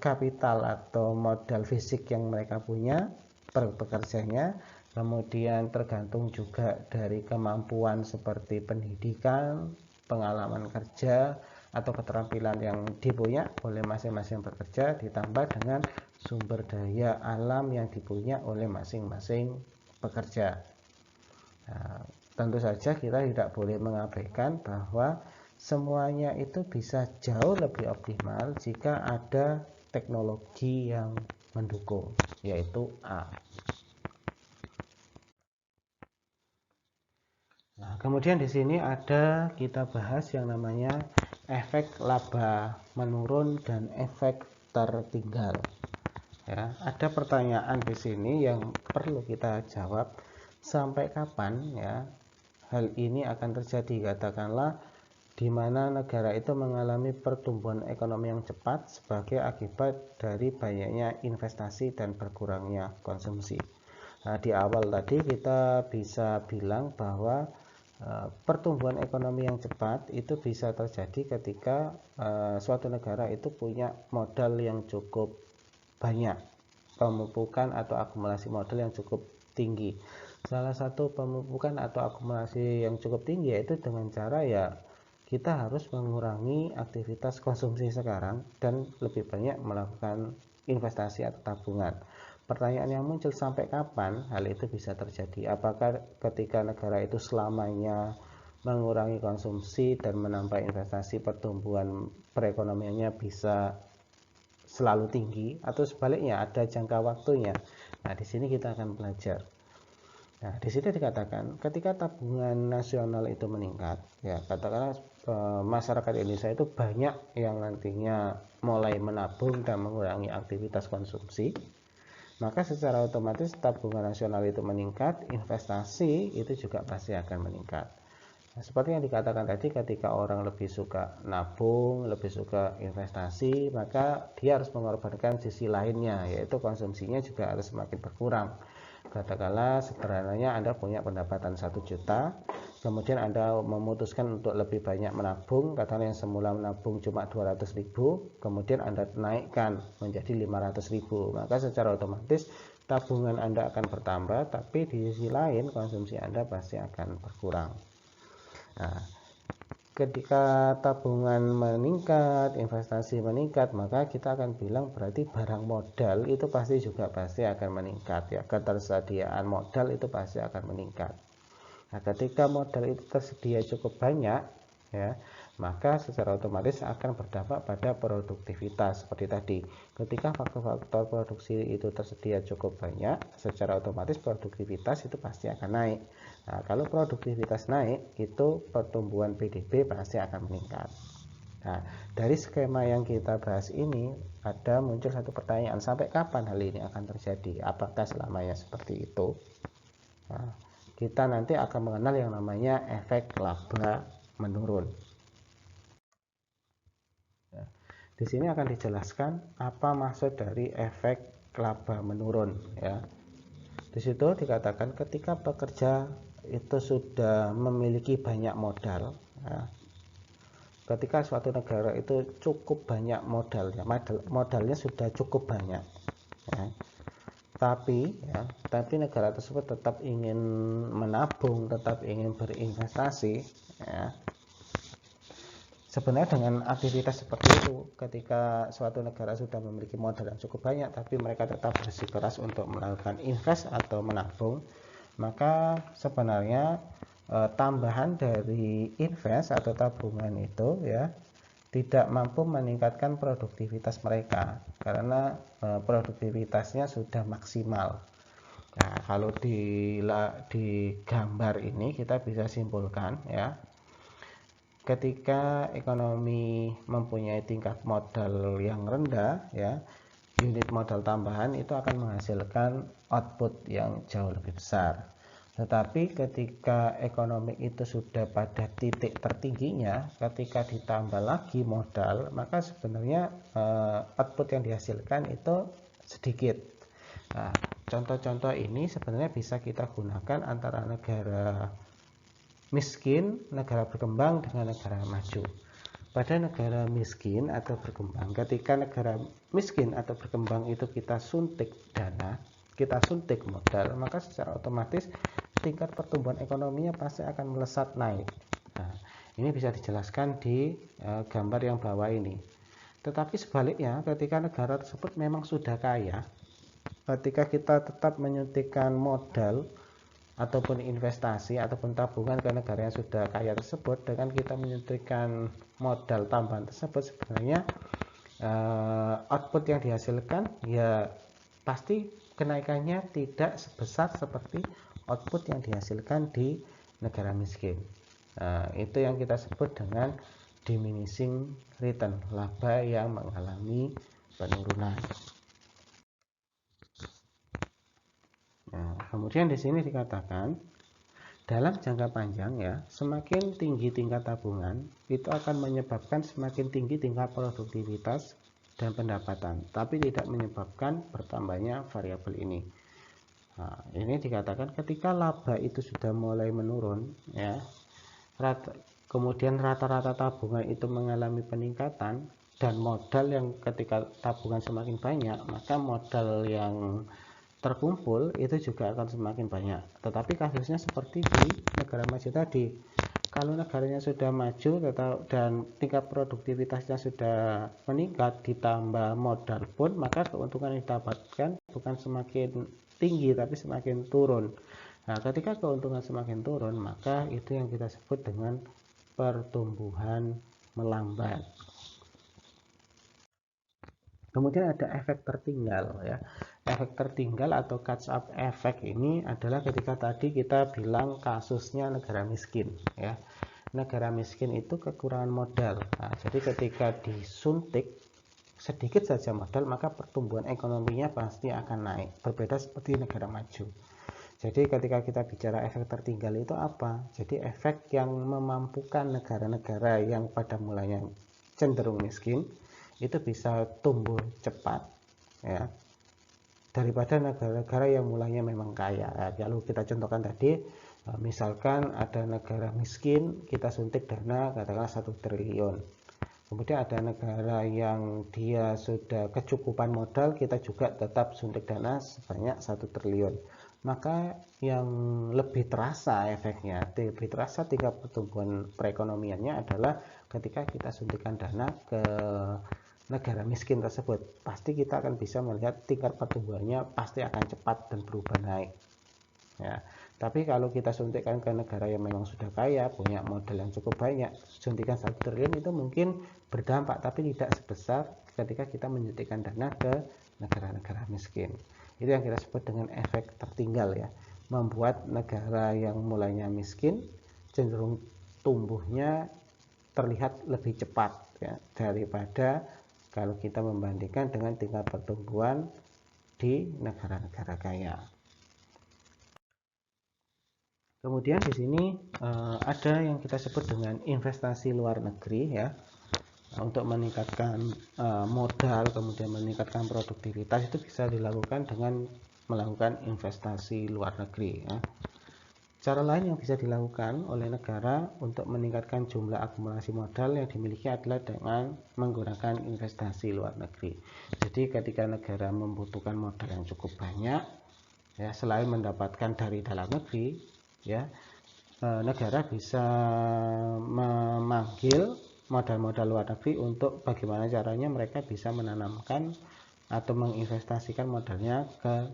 kapital atau modal fisik yang mereka punya per pekerjanya, kemudian tergantung juga dari kemampuan seperti pendidikan, pengalaman kerja, atau keterampilan yang dipunya oleh masing-masing pekerja, ditambah dengan sumber daya alam yang dipunya oleh masing-masing pekerja. Nah, tentu saja kita tidak boleh mengabaikan bahwa semuanya itu bisa jauh lebih optimal jika ada teknologi yang mendukung, yaitu A. Nah, kemudian di sini ada kita bahas yang namanya efek laba menurun dan efek tertinggal. Ya, ada pertanyaan di sini yang perlu kita jawab, sampai kapan ya hal ini akan terjadi? Katakanlah di mana negara itu mengalami pertumbuhan ekonomi yang cepat sebagai akibat dari banyaknya investasi dan berkurangnya konsumsi. Nah, di awal tadi kita bisa bilang bahwa pertumbuhan ekonomi yang cepat itu bisa terjadi ketika suatu negara itu punya modal yang cukup banyak, pemupukan atau akumulasi modal yang cukup tinggi. Salah satu pemupukan atau akumulasi yang cukup tinggi yaitu dengan cara ya kita harus mengurangi aktivitas konsumsi sekarang dan lebih banyak melakukan investasi atau tabungan. Pertanyaan yang muncul, sampai kapan hal itu bisa terjadi? Apakah ketika negara itu selamanya mengurangi konsumsi dan menambah investasi, pertumbuhan perekonomiannya bisa selalu tinggi, atau sebaliknya ada jangka waktunya? Nah, di sini kita akan belajar. Nah, di sini dikatakan ketika tabungan nasional itu meningkat, ya katakanlah masyarakat Indonesia itu banyak yang nantinya mulai menabung dan mengurangi aktivitas konsumsi, maka secara otomatis tabungan nasional itu meningkat, investasi itu juga pasti akan meningkat. Nah, seperti yang dikatakan tadi, ketika orang lebih suka nabung, lebih suka investasi, maka dia harus mengorbankan sisi lainnya, yaitu konsumsinya juga harus semakin berkurang. Katakanlah sederhananya Anda punya pendapatan 1 juta, kemudian Anda memutuskan untuk lebih banyak menabung, katakanlah yang semula menabung cuma 200.000, kemudian Anda naikkan menjadi 500.000, maka secara otomatis tabungan Anda akan bertambah, tapi di sisi lain konsumsi Anda pasti akan berkurang. Nah, ketika tabungan meningkat, investasi meningkat, maka kita akan bilang berarti barang modal itu pasti akan meningkat ya. Ketersediaan modal itu pasti akan meningkat. Nah, ketika modal itu tersedia cukup banyak ya, maka secara otomatis akan berdampak pada produktivitas. Seperti tadi, ketika faktor-faktor produksi itu tersedia cukup banyak, secara otomatis produktivitas itu pasti akan naik. Nah, kalau produktivitas naik, itu pertumbuhan PDB pasti akan meningkat. Nah, dari skema yang kita bahas ini ada muncul satu pertanyaan, sampai kapan hal ini akan terjadi? Apakah selamanya seperti itu? Nah, kita nanti akan mengenal yang namanya efek laba menurun. Nah, di sini akan dijelaskan apa maksud dari efek laba menurun ya. Di situ dikatakan ketika pekerja itu sudah memiliki banyak modal ya, ketika suatu negara itu cukup banyak modalnya sudah cukup banyak ya, tapi negara tersebut tetap ingin menabung, tetap ingin berinvestasi ya. Sebenarnya dengan aktivitas seperti itu, ketika suatu negara sudah memiliki modal yang cukup banyak tapi mereka tetap bersikeras untuk melakukan invest atau menabung, maka sebenarnya tambahan dari invest atau tabungan itu ya tidak mampu meningkatkan produktivitas mereka karena produktivitasnya sudah maksimal. Nah, kalau di gambar ini kita bisa simpulkan ya, ketika ekonomi mempunyai tingkat modal yang rendah, ya, unit modal tambahan itu akan menghasilkan output yang jauh lebih besar. Tetapi ketika ekonomi itu sudah pada titik tertingginya, ketika ditambah lagi modal, maka sebenarnya output yang dihasilkan itu sedikit. Nah, contoh-contoh ini sebenarnya bisa kita gunakan antara negara miskin, negara berkembang dengan negara maju. Pada negara miskin atau berkembang, ketika negara miskin atau berkembang itu kita suntik dana, kita suntik modal, maka secara otomatis tingkat pertumbuhan ekonominya pasti akan melesat naik. Nah, ini bisa dijelaskan di gambar yang bawah ini. Tetapi sebaliknya, ketika negara tersebut memang sudah kaya, ketika kita tetap menyuntikkan modal ataupun investasi ataupun tabungan ke negara yang sudah kaya tersebut, dengan kita menyuntikkan modal tambahan tersebut, sebenarnya output yang dihasilkan ya pasti kenaikannya tidak sebesar seperti output yang dihasilkan di negara miskin. Itu yang kita sebut dengan diminishing return, laba yang mengalami penurunan. Nah, kemudian di sini dikatakan dalam jangka panjang, ya, semakin tinggi tingkat tabungan itu akan menyebabkan semakin tinggi tingkat produktivitas dan pendapatan, tapi tidak menyebabkan bertambahnya variabel ini. Nah, ini dikatakan ketika laba itu sudah mulai menurun, ya, kemudian rata-rata tabungan itu mengalami peningkatan, dan modal yang ketika tabungan semakin banyak, maka modal yang terkumpul itu juga akan semakin banyak. Tetapi kasusnya seperti di negara maju tadi, kalau negaranya sudah maju dan tingkat produktivitasnya sudah meningkat ditambah modal pun, maka keuntungan yang didapatkan bukan semakin tinggi tapi semakin turun. Nah, ketika keuntungan semakin turun, maka itu yang kita sebut dengan pertumbuhan melambat. Kemudian ada efek tertinggal, ya. Efek tertinggal atau catch up effect ini adalah ketika tadi kita bilang kasusnya negara miskin, ya. Negara miskin itu kekurangan modal. Nah, jadi ketika disuntik sedikit saja modal, maka pertumbuhan ekonominya pasti akan naik. Berbeda seperti negara maju. Jadi ketika kita bicara efek tertinggal itu apa? Jadi efek yang memampukan negara-negara yang pada mulanya cenderung miskin itu bisa tumbuh cepat, ya, daripada negara-negara yang mulanya memang kaya. Kalau kita contohkan tadi, misalkan ada negara miskin, kita suntik dana katakanlah 1 triliun. Kemudian ada negara yang dia sudah kecukupan modal, kita juga tetap suntik dana sebanyak 1 triliun. Maka yang lebih terasa efeknya, lebih terasa tingkat pertumbuhan perekonomiannya adalah ketika kita suntikan dana ke negara miskin tersebut. Pasti kita akan bisa melihat tingkat pertumbuhannya pasti akan cepat dan berubah naik, ya. Tapi kalau kita suntikkan ke negara yang memang sudah kaya, punya modal yang cukup banyak, suntikan 1 triliun itu mungkin berdampak, tapi tidak sebesar ketika kita menyuntikkan dana ke negara-negara miskin. Itu yang kita sebut dengan efek tertinggal, ya. Membuat negara yang mulainya miskin cenderung tumbuhnya terlihat lebih cepat, ya, daripada kalau kita membandingkan dengan tingkat pertumbuhan di negara-negara kaya. Kemudian di sini ada yang kita sebut dengan investasi luar negeri, ya. Untuk meningkatkan modal, kemudian meningkatkan produktivitas, itu bisa dilakukan dengan melakukan investasi luar negeri, ya. Cara lain yang bisa dilakukan oleh negara untuk meningkatkan jumlah akumulasi modal yang dimiliki adalah dengan menggunakan investasi luar negeri. Jadi ketika negara membutuhkan modal yang cukup banyak, ya, selain mendapatkan dari dalam negeri, ya, negara bisa memanggil modal-modal luar negeri untuk bagaimana caranya mereka bisa menanamkan atau menginvestasikan modalnya ke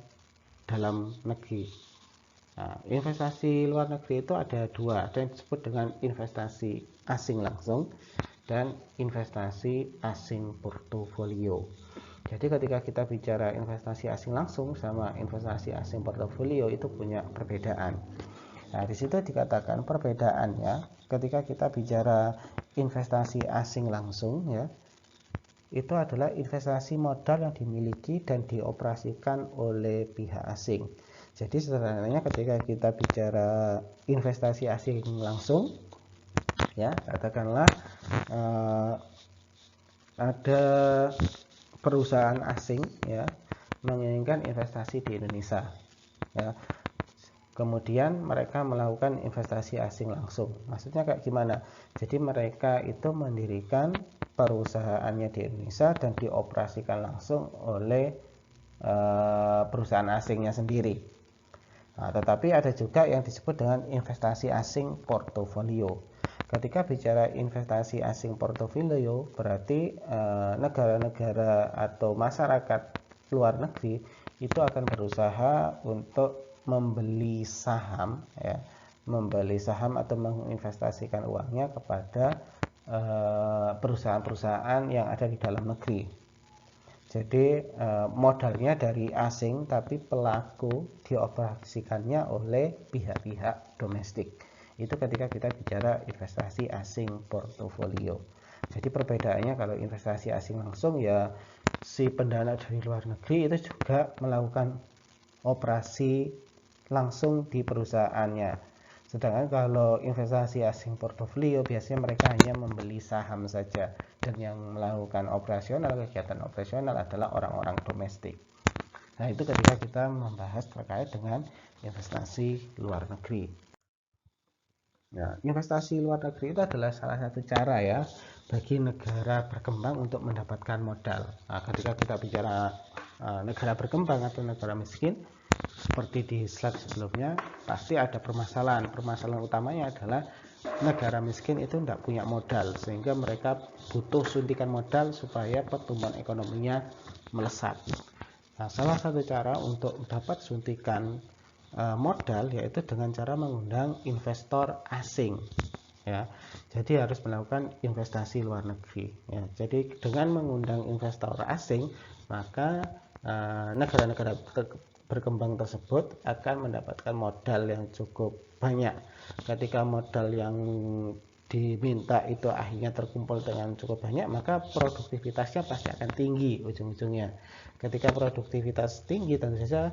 dalam negeri. Nah, investasi luar negeri itu ada dua, ada yang disebut dengan investasi asing langsung dan investasi asing portofolio. Jadi ketika kita bicara investasi asing langsung sama investasi asing portofolio itu punya perbedaan. Nah, di situ dikatakan perbedaannya ketika kita bicara investasi asing langsung ya, itu adalah investasi modal yang dimiliki dan dioperasikan oleh pihak asing. Jadi sederhananya ketika kita bicara investasi asing langsung ya, katakanlah ada perusahaan asing ya menginginkan investasi di Indonesia ya. Kemudian mereka melakukan investasi asing langsung. Maksudnya kayak gimana? Jadi mereka itu mendirikan perusahaannya di Indonesia dan dioperasikan langsung oleh perusahaan asingnya sendiri. Nah, tetapi ada juga yang disebut dengan investasi asing portofolio. Ketika bicara investasi asing portofolio, berarti negara-negara atau masyarakat luar negeri itu akan berusaha untuk membeli saham ya, membeli saham atau menginvestasikan uangnya kepada perusahaan-perusahaan yang ada di dalam negeri. Jadi modalnya dari asing tapi pelaku dioperasikannya oleh pihak-pihak domestik. Itu ketika kita bicara investasi asing portofolio. Jadi perbedaannya kalau investasi asing langsung ya si pendana dari luar negeri itu juga melakukan operasi langsung di perusahaannya. Sedangkan kalau investasi asing portofolio biasanya mereka hanya membeli saham saja dan yang melakukan kegiatan operasional adalah orang-orang domestik. Nah, itu ketika kita membahas terkait dengan investasi luar negeri. Nah, investasi luar negeri itu adalah salah satu cara ya bagi negara berkembang untuk mendapatkan modal. Nah, ketika kita bicara negara berkembang atau negara miskin, seperti di slide sebelumnya, pasti ada permasalahan. Permasalahan utamanya adalah negara miskin itu tidak punya modal, sehingga mereka butuh suntikan modal supaya pertumbuhan ekonominya melesat. Nah, salah satu cara untuk dapat suntikan modal yaitu dengan cara mengundang investor asing. Ya, jadi harus melakukan investasi luar negeri. Ya, jadi dengan mengundang investor asing, maka negara-negara berkembang tersebut akan mendapatkan modal yang cukup banyak. Ketika modal yang diminta itu akhirnya terkumpul dengan cukup banyak, maka produktivitasnya pasti akan tinggi ujung-ujungnya. Ketika produktivitas tinggi, tentu saja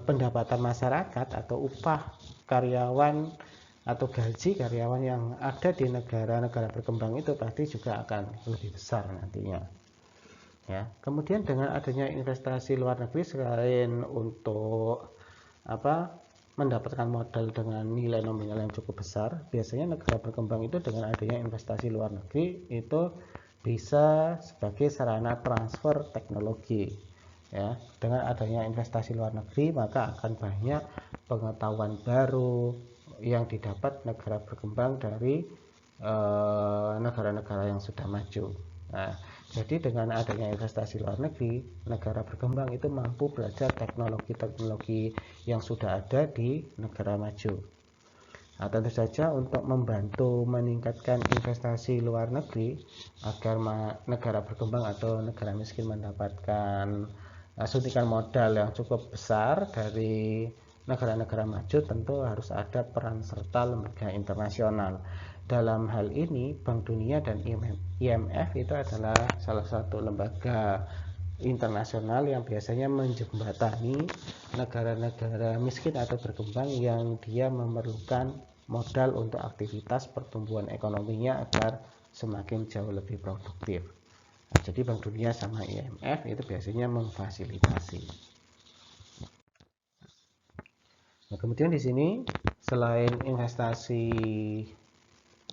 pendapatan masyarakat atau upah karyawan atau gaji karyawan yang ada di negara-negara berkembang itu pasti juga akan lebih besar nantinya. Ya, kemudian dengan adanya investasi luar negeri selain untuk mendapatkan modal dengan nilai nominal yang cukup besar, biasanya negara berkembang itu dengan adanya investasi luar negeri itu bisa sebagai sarana transfer teknologi. Ya, dengan adanya investasi luar negeri maka akan banyak pengetahuan baru yang didapat negara berkembang dari negara-negara yang sudah maju. Nah, jadi dengan adanya investasi luar negeri, negara berkembang itu mampu belajar teknologi-teknologi yang sudah ada di negara maju. Nah, tentu saja untuk membantu meningkatkan investasi luar negeri agar negara berkembang atau negara miskin mendapatkan suntikan modal yang cukup besar dari negara-negara maju, tentu harus ada peran serta lembaga internasional. Dalam hal ini Bank Dunia dan IMF itu adalah salah satu lembaga internasional yang biasanya menjembatani negara-negara miskin atau berkembang yang dia memerlukan modal untuk aktivitas pertumbuhan ekonominya agar semakin jauh lebih produktif. Nah, jadi Bank Dunia sama IMF itu biasanya memfasilitasi. Nah, kemudian di sini selain investasi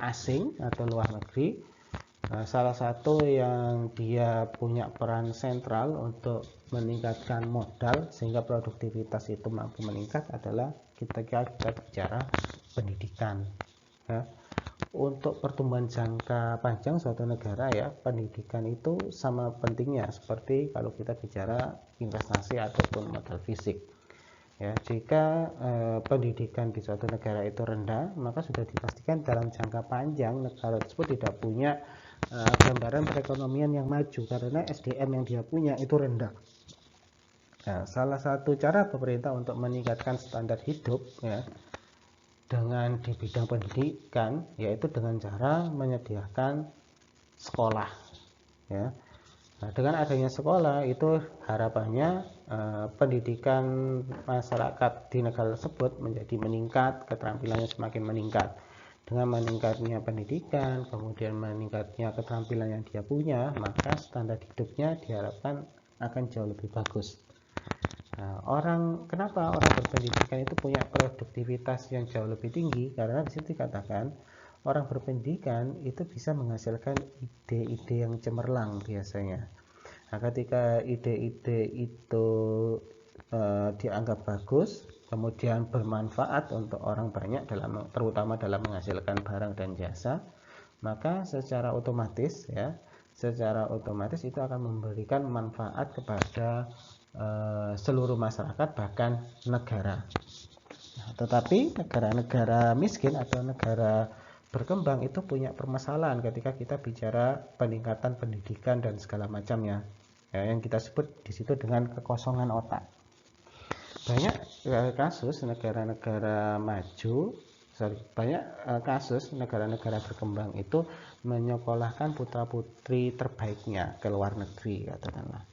asing atau luar negeri, salah satu yang dia punya peran sentral untuk meningkatkan modal sehingga produktivitas itu mampu meningkat adalah ketika kita bicara pendidikan. Ya. Untuk pertumbuhan jangka panjang suatu negara ya, pendidikan itu sama pentingnya seperti kalau kita bicara investasi ataupun modal fisik. Ya, jika pendidikan di suatu negara itu rendah, maka sudah dipastikan dalam jangka panjang negara tersebut tidak punya gambaran perekonomian yang maju karena SDM yang dia punya itu rendah. Nah, salah satu cara pemerintah untuk meningkatkan standar hidup ya, dengan di bidang pendidikan, yaitu dengan cara menyediakan sekolah, ya. Nah, dengan adanya sekolah itu harapannya pendidikan masyarakat di negara tersebut menjadi meningkat, keterampilannya semakin meningkat. Dengan meningkatnya pendidikan, kemudian meningkatnya keterampilan yang dia punya, maka standar hidupnya diharapkan akan jauh lebih bagus. Nah, kenapa orang berpendidikan itu punya produktivitas yang jauh lebih tinggi? Karena di situ dikatakan orang berpendidikan itu bisa menghasilkan ide-ide yang cemerlang biasanya. Nah, ketika ide-ide itu dianggap bagus, kemudian bermanfaat untuk orang banyak terutama dalam menghasilkan barang dan jasa, maka secara otomatis itu akan memberikan manfaat kepada seluruh masyarakat, bahkan negara. Nah, tetapi negara-negara miskin atau negara berkembang itu punya permasalahan ketika kita bicara peningkatan pendidikan dan segala macamnya, ya, yang kita sebut di situ dengan kekosongan otak. Banyak kasus negara-negara berkembang itu menyekolahkan putra-putri terbaiknya ke luar negeri, katakanlah.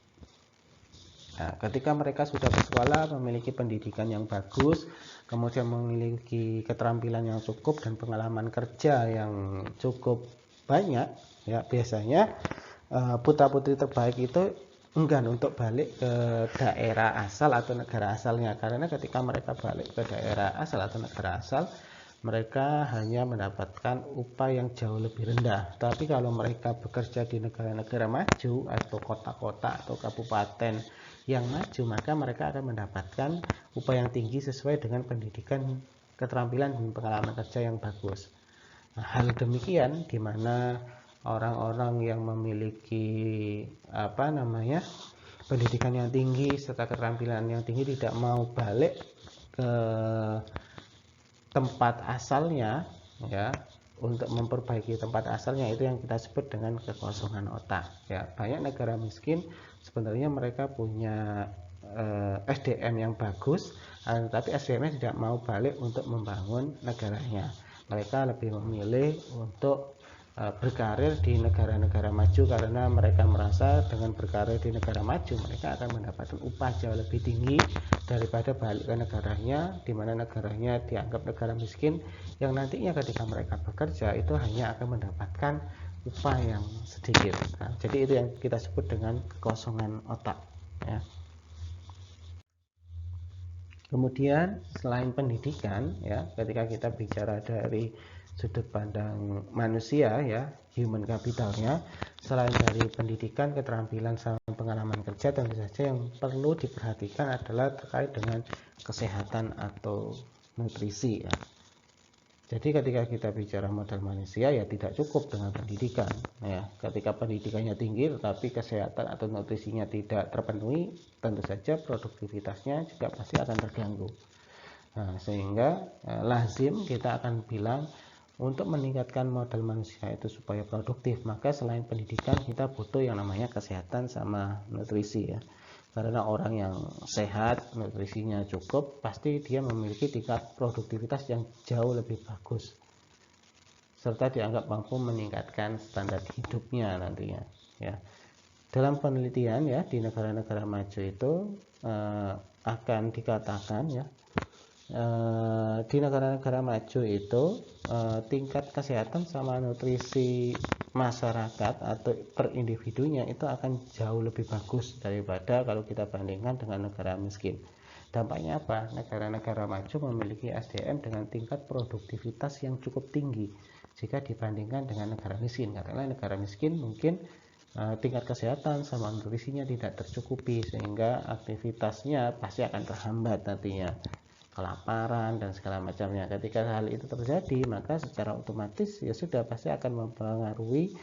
Nah, ketika mereka sudah bersekolah, memiliki pendidikan yang bagus, kemudian memiliki keterampilan yang cukup dan pengalaman kerja yang cukup banyak, ya, biasanya putra-putri terbaik itu enggan untuk balik ke daerah asal atau negara asalnya, karena ketika mereka balik ke daerah asal atau negara asal, mereka hanya mendapatkan upah yang jauh lebih rendah. Tapi kalau mereka bekerja di negara-negara maju atau kota-kota atau kabupaten yang maju, maka mereka akan mendapatkan upah yang tinggi sesuai dengan pendidikan, keterampilan, dan pengalaman kerja yang bagus. Nah, hal demikian di mana orang-orang yang memiliki pendidikan yang tinggi serta keterampilan yang tinggi tidak mau balik ke tempat asalnya, ya, untuk memperbaiki tempat asalnya, itu yang kita sebut dengan kekosongan otak, ya. Banyak negara miskin sebenarnya mereka punya SDM yang bagus, tapi SDM-nya tidak mau balik untuk membangun negaranya. Mereka lebih memilih untuk berkarir di negara-negara maju, karena mereka merasa dengan berkarir di negara maju mereka akan mendapatkan upah jauh lebih tinggi daripada balik ke negaranya, di mana negaranya dianggap negara miskin yang nantinya ketika mereka bekerja itu hanya akan mendapatkan upah yang sedikit. Nah, jadi itu yang kita sebut dengan kekosongan otak, ya. Kemudian selain pendidikan, ya, ketika kita bicara dari sudut pandang manusia, ya, human capitalnya, selain dari pendidikan, keterampilan, sama pengalaman kerja, tentu saja yang perlu diperhatikan adalah terkait dengan kesehatan atau nutrisi, ya. Jadi ketika kita bicara modal manusia, ya tidak cukup dengan pendidikan, ya. Ketika pendidikannya tinggi tetapi kesehatan atau nutrisinya tidak terpenuhi, tentu saja produktivitasnya juga pasti akan terganggu. Nah, sehingga lazim kita akan bilang untuk meningkatkan modal manusia itu supaya produktif, maka selain pendidikan kita butuh yang namanya kesehatan sama nutrisi, ya. Karena orang yang sehat, nutrisinya cukup, pasti dia memiliki tingkat produktivitas yang jauh lebih bagus, serta dianggap mampu meningkatkan standar hidupnya nantinya, ya. Dalam penelitian, ya, di negara-negara maju itu akan dikatakan, ya, di negara-negara maju itu tingkat kesehatan sama nutrisi masyarakat atau per individunya itu akan jauh lebih bagus daripada kalau kita bandingkan dengan negara miskin. Dampaknya apa? Negara-negara maju memiliki SDM dengan tingkat produktivitas yang cukup tinggi jika dibandingkan dengan negara miskin, karena negara miskin mungkin tingkat kesehatan sama nutrisinya tidak tercukupi, sehingga aktivitasnya pasti akan terhambat nantinya, kelaparan dan segala macamnya. Ketika hal itu terjadi, maka secara otomatis ya sudah pasti akan mempengaruhi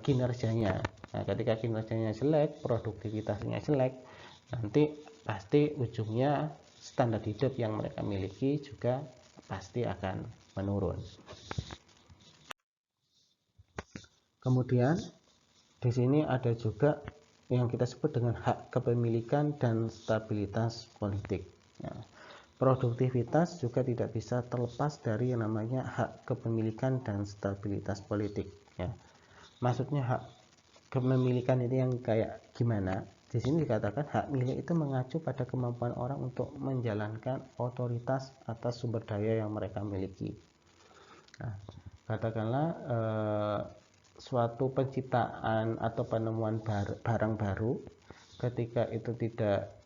kinerjanya. Nah, ketika kinerjanya jelek, produktivitasnya jelek, nanti pasti ujungnya standar hidup yang mereka miliki juga pasti akan menurun. Kemudian di sini ada juga yang kita sebut dengan hak kepemilikan dan stabilitas politik. Nah, produktivitas juga tidak bisa terlepas dari yang namanya hak kepemilikan dan stabilitas politik ya. Maksudnya hak kepemilikan itu yang kayak gimana? Di sini dikatakan hak milik itu mengacu pada kemampuan orang untuk menjalankan otoritas atas sumber daya yang mereka miliki. Nah, katakanlah suatu penciptaan atau penemuan barang baru, ketika itu tidak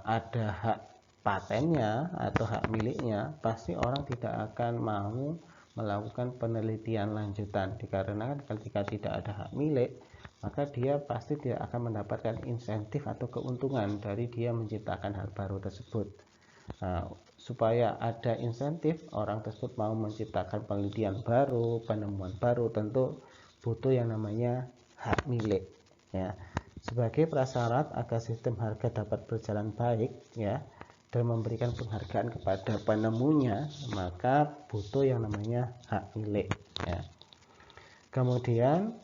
ada hak patennya atau hak miliknya, pasti orang tidak akan mau melakukan penelitian lanjutan, dikarenakan ketika tidak ada hak milik, maka dia pasti tidak akan mendapatkan insentif atau keuntungan dari dia menciptakan hal baru tersebut. Nah, supaya ada insentif orang tersebut mau menciptakan penelitian baru, penemuan baru, tentu butuh yang namanya hak milik ya. Sebagai prasyarat agar sistem harga dapat berjalan baik ya dan memberikan penghargaan kepada penemunya, maka butuh yang namanya hak milik ya. Kemudian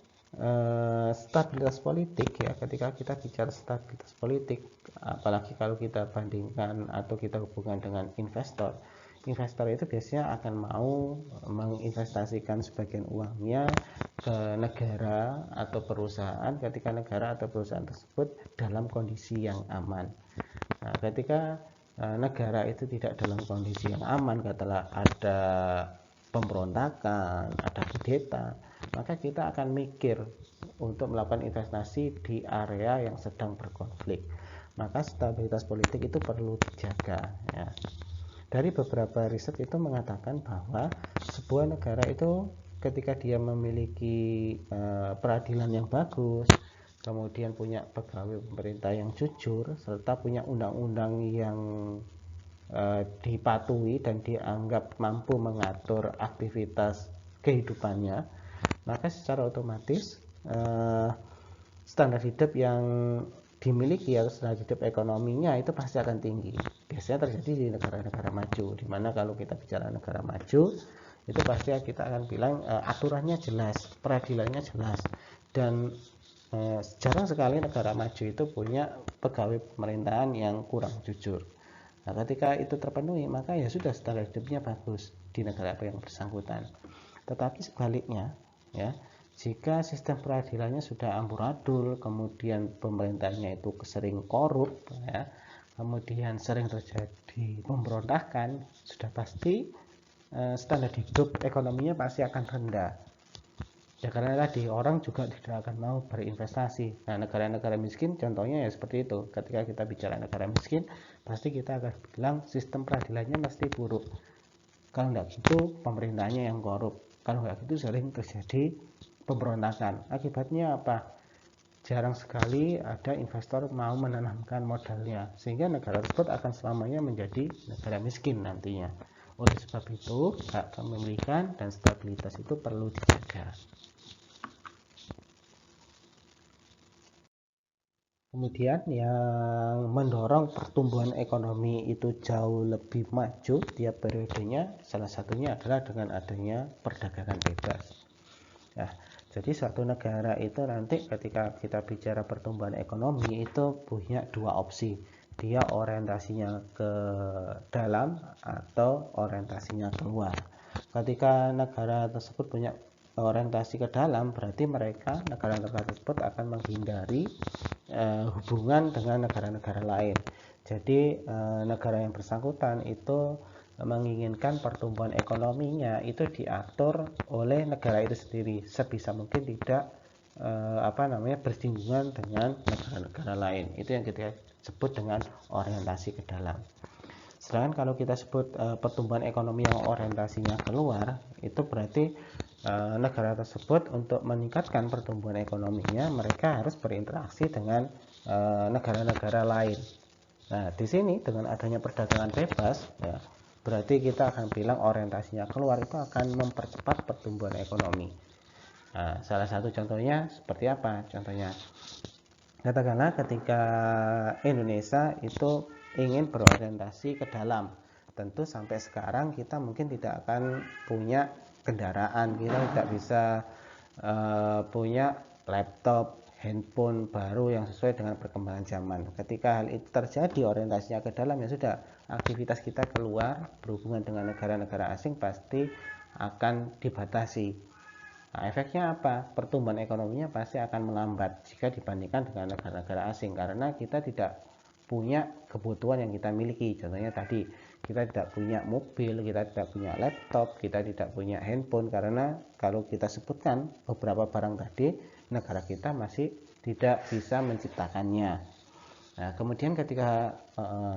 stabilitas politik ya, ketika kita bicara stabilitas politik, apalagi kalau kita bandingkan atau kita hubungkan dengan investor itu biasanya akan mau menginvestasikan sebagian uangnya ke negara atau perusahaan ketika negara atau perusahaan tersebut dalam kondisi yang aman. Nah, ketika negara itu tidak dalam kondisi yang aman, katakanlah ada pemberontakan, ada kudeta, maka kita akan mikir untuk melakukan investasi di area yang sedang berkonflik. Maka stabilitas politik itu perlu dijaga ya. Dari beberapa riset itu mengatakan bahwa sebuah negara itu ketika dia memiliki peradilan yang bagus, kemudian punya pegawai pemerintah yang jujur, serta punya undang-undang yang dipatuhi dan dianggap mampu mengatur aktivitas kehidupannya, maka secara otomatis standar hidup yang dimiliki atau standar hidup ekonominya itu pasti akan tinggi. Biasanya terjadi di negara-negara maju, dimana kalau kita bicara negara maju itu pasti kita akan bilang aturannya jelas, peradilannya jelas, dan jarang sekali negara maju itu punya pegawai pemerintahan yang kurang jujur. Nah, ketika itu terpenuhi, maka ya sudah standar hidupnya bagus di negara yang bersangkutan. Tetapi sebaliknya ya, jika sistem peradilannya sudah amburadul, kemudian pemerintahnya itu sering korup ya, kemudian sering terjadi pemberontakan, sudah pasti standar hidup ekonominya pasti akan rendah ya, karena tadi orang juga tidak akan mau berinvestasi. Nah, negara-negara miskin contohnya ya seperti itu. Ketika kita bicara negara miskin, pasti kita akan bilang sistem peradilannya pasti buruk. Kalau tidak gitu pemerintahnya yang korup, kalau nggak gitu sering terjadi pemberontakan. Akibatnya apa? Jarang sekali ada investor mau menanamkan modalnya, sehingga negara tersebut akan selamanya menjadi negara miskin nantinya. Oleh sebab itu, hak kepemilikan dan stabilitas itu perlu dijaga. Kemudian yang mendorong pertumbuhan ekonomi itu jauh lebih maju tiap periodenya, salah satunya adalah dengan adanya perdagangan bebas. Nah, jadi suatu negara itu nanti ketika kita bicara pertumbuhan ekonomi itu punya dua opsi. Dia orientasinya ke dalam atau orientasinya keluar. Ketika negara tersebut punya orientasi ke dalam, berarti mereka negara-negara tersebut akan menghindari hubungan dengan negara-negara lain. Jadi negara yang bersangkutan itu menginginkan pertumbuhan ekonominya itu diatur oleh negara itu sendiri, sebisa mungkin tidak bersinggungan dengan negara-negara lain. Itu yang kita sebut dengan orientasi ke dalam. Sedangkan kalau kita sebut pertumbuhan ekonomi yang orientasinya keluar, itu berarti negara tersebut untuk meningkatkan pertumbuhan ekonominya, mereka harus berinteraksi dengan negara-negara lain. Nah, di sini dengan adanya perdagangan bebas, ya, berarti kita akan bilang orientasinya keluar itu akan mempercepat pertumbuhan ekonomi. Nah, salah satu contohnya seperti apa? Contohnya, katakanlah ketika Indonesia itu ingin berorientasi ke dalam, tentu sampai sekarang kita mungkin tidak akan punya kendaraan, kita tidak bisa punya laptop, handphone baru yang sesuai dengan perkembangan zaman. Ketika hal itu terjadi, orientasinya ke dalam, ya sudah, aktivitas kita keluar berhubungan dengan negara-negara asing pasti akan dibatasi. Nah, efeknya apa? Pertumbuhan ekonominya pasti akan melambat jika dibandingkan dengan negara-negara asing, karena kita tidak punya kebutuhan yang kita miliki. Contohnya tadi, kita tidak punya mobil, kita tidak punya laptop, kita tidak punya handphone, karena kalau kita sebutkan beberapa barang tadi, negara kita masih tidak bisa menciptakannya. Nah, kemudian ketika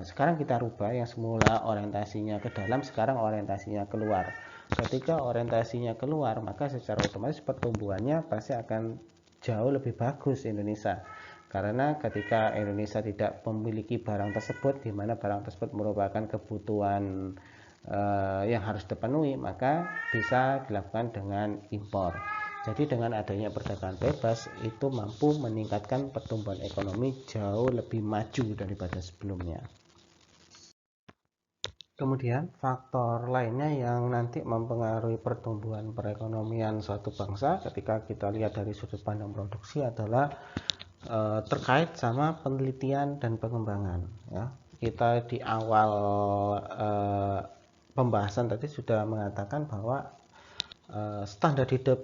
sekarang kita rubah, yang semula orientasinya ke dalam, sekarang orientasinya keluar. Ketika orientasinya keluar, maka secara otomatis pertumbuhannya pasti akan jauh lebih bagus Indonesia. Karena ketika Indonesia tidak memiliki barang tersebut, di mana barang tersebut merupakan kebutuhan yang harus dipenuhi, maka bisa dilakukan dengan impor. Jadi dengan adanya perdagangan bebas itu mampu meningkatkan pertumbuhan ekonomi jauh lebih maju daripada sebelumnya. Kemudian faktor lainnya yang nanti mempengaruhi pertumbuhan perekonomian suatu bangsa ketika kita lihat dari sudut pandang produksi adalah terkait sama penelitian dan pengembangan. Ya, kita di awal pembahasan tadi sudah mengatakan bahwa standar hidup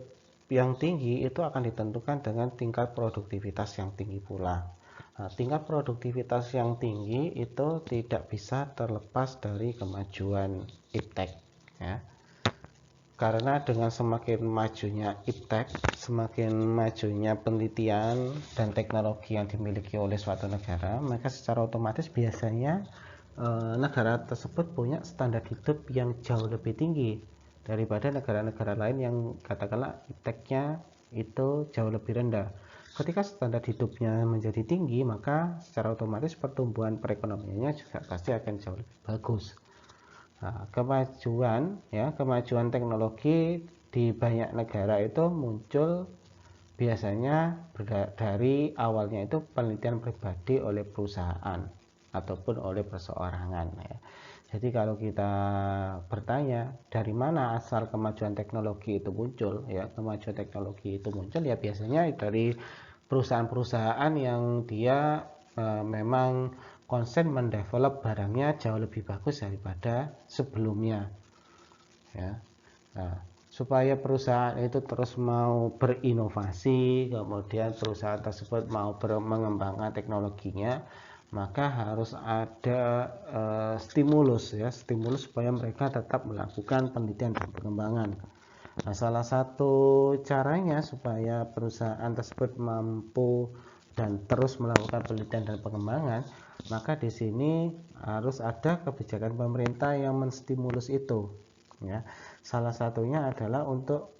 yang tinggi itu akan ditentukan dengan tingkat produktivitas yang tinggi pula. Nah, tingkat produktivitas yang tinggi itu tidak bisa terlepas dari kemajuan iptek, ya. Karena dengan semakin majunya iptek, semakin majunya penelitian dan teknologi yang dimiliki oleh suatu negara, maka secara otomatis biasanya negara tersebut punya standar hidup yang jauh lebih tinggi daripada negara-negara lain yang katakanlah ipteknya itu jauh lebih rendah. Ketika standar hidupnya menjadi tinggi, maka secara otomatis pertumbuhan perekonomiannya juga pasti akan jauh lebih bagus. Nah, kemajuan teknologi di banyak negara itu muncul biasanya dari awalnya itu penelitian pribadi oleh perusahaan ataupun oleh perseorangan, ya. Jadi kalau kita bertanya dari mana asal kemajuan teknologi itu muncul, ya, kemajuan teknologi itu muncul ya biasanya dari perusahaan-perusahaan yang dia memang konsen mendevelop barangnya jauh lebih bagus daripada sebelumnya, ya. Nah, supaya perusahaan itu terus mau berinovasi, kemudian perusahaan tersebut mau mengembangkan teknologinya, maka harus ada stimulus, ya, stimulus supaya mereka tetap melakukan penelitian dan pengembangan. Nah, salah satu caranya supaya perusahaan tersebut mampu dan terus melakukan penelitian dan pengembangan, maka di sini harus ada kebijakan pemerintah yang menstimulus itu, ya. Salah satunya adalah untuk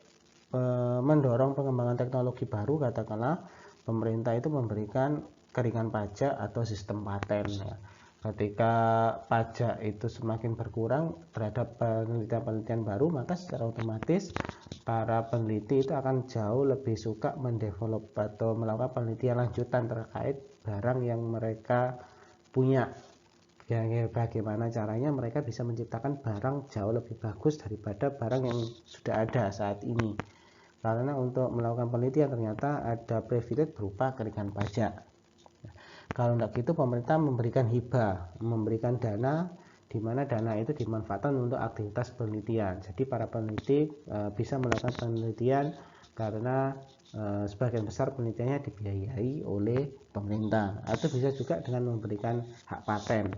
mendorong pengembangan teknologi baru, katakanlah pemerintah itu memberikan keringan pajak atau sistem paten, ya. Ketika pajak itu semakin berkurang terhadap penelitian-penelitian baru, maka secara otomatis para peneliti itu akan jauh lebih suka mendevelop atau melakukan penelitian lanjutan terkait barang yang mereka punya. Ya, bagaimana caranya mereka bisa menciptakan barang jauh lebih bagus daripada barang yang sudah ada saat ini. Karena untuk melakukan penelitian ternyata ada privilege berupa keringanan pajak. Kalau tidak gitu pemerintah memberikan hibah, memberikan dana, di mana dana itu dimanfaatkan untuk aktivitas penelitian. Jadi para peneliti bisa melakukan penelitian karena sebagian besar penelitiannya dibiayai oleh pemerintah, atau bisa juga dengan memberikan hak paten.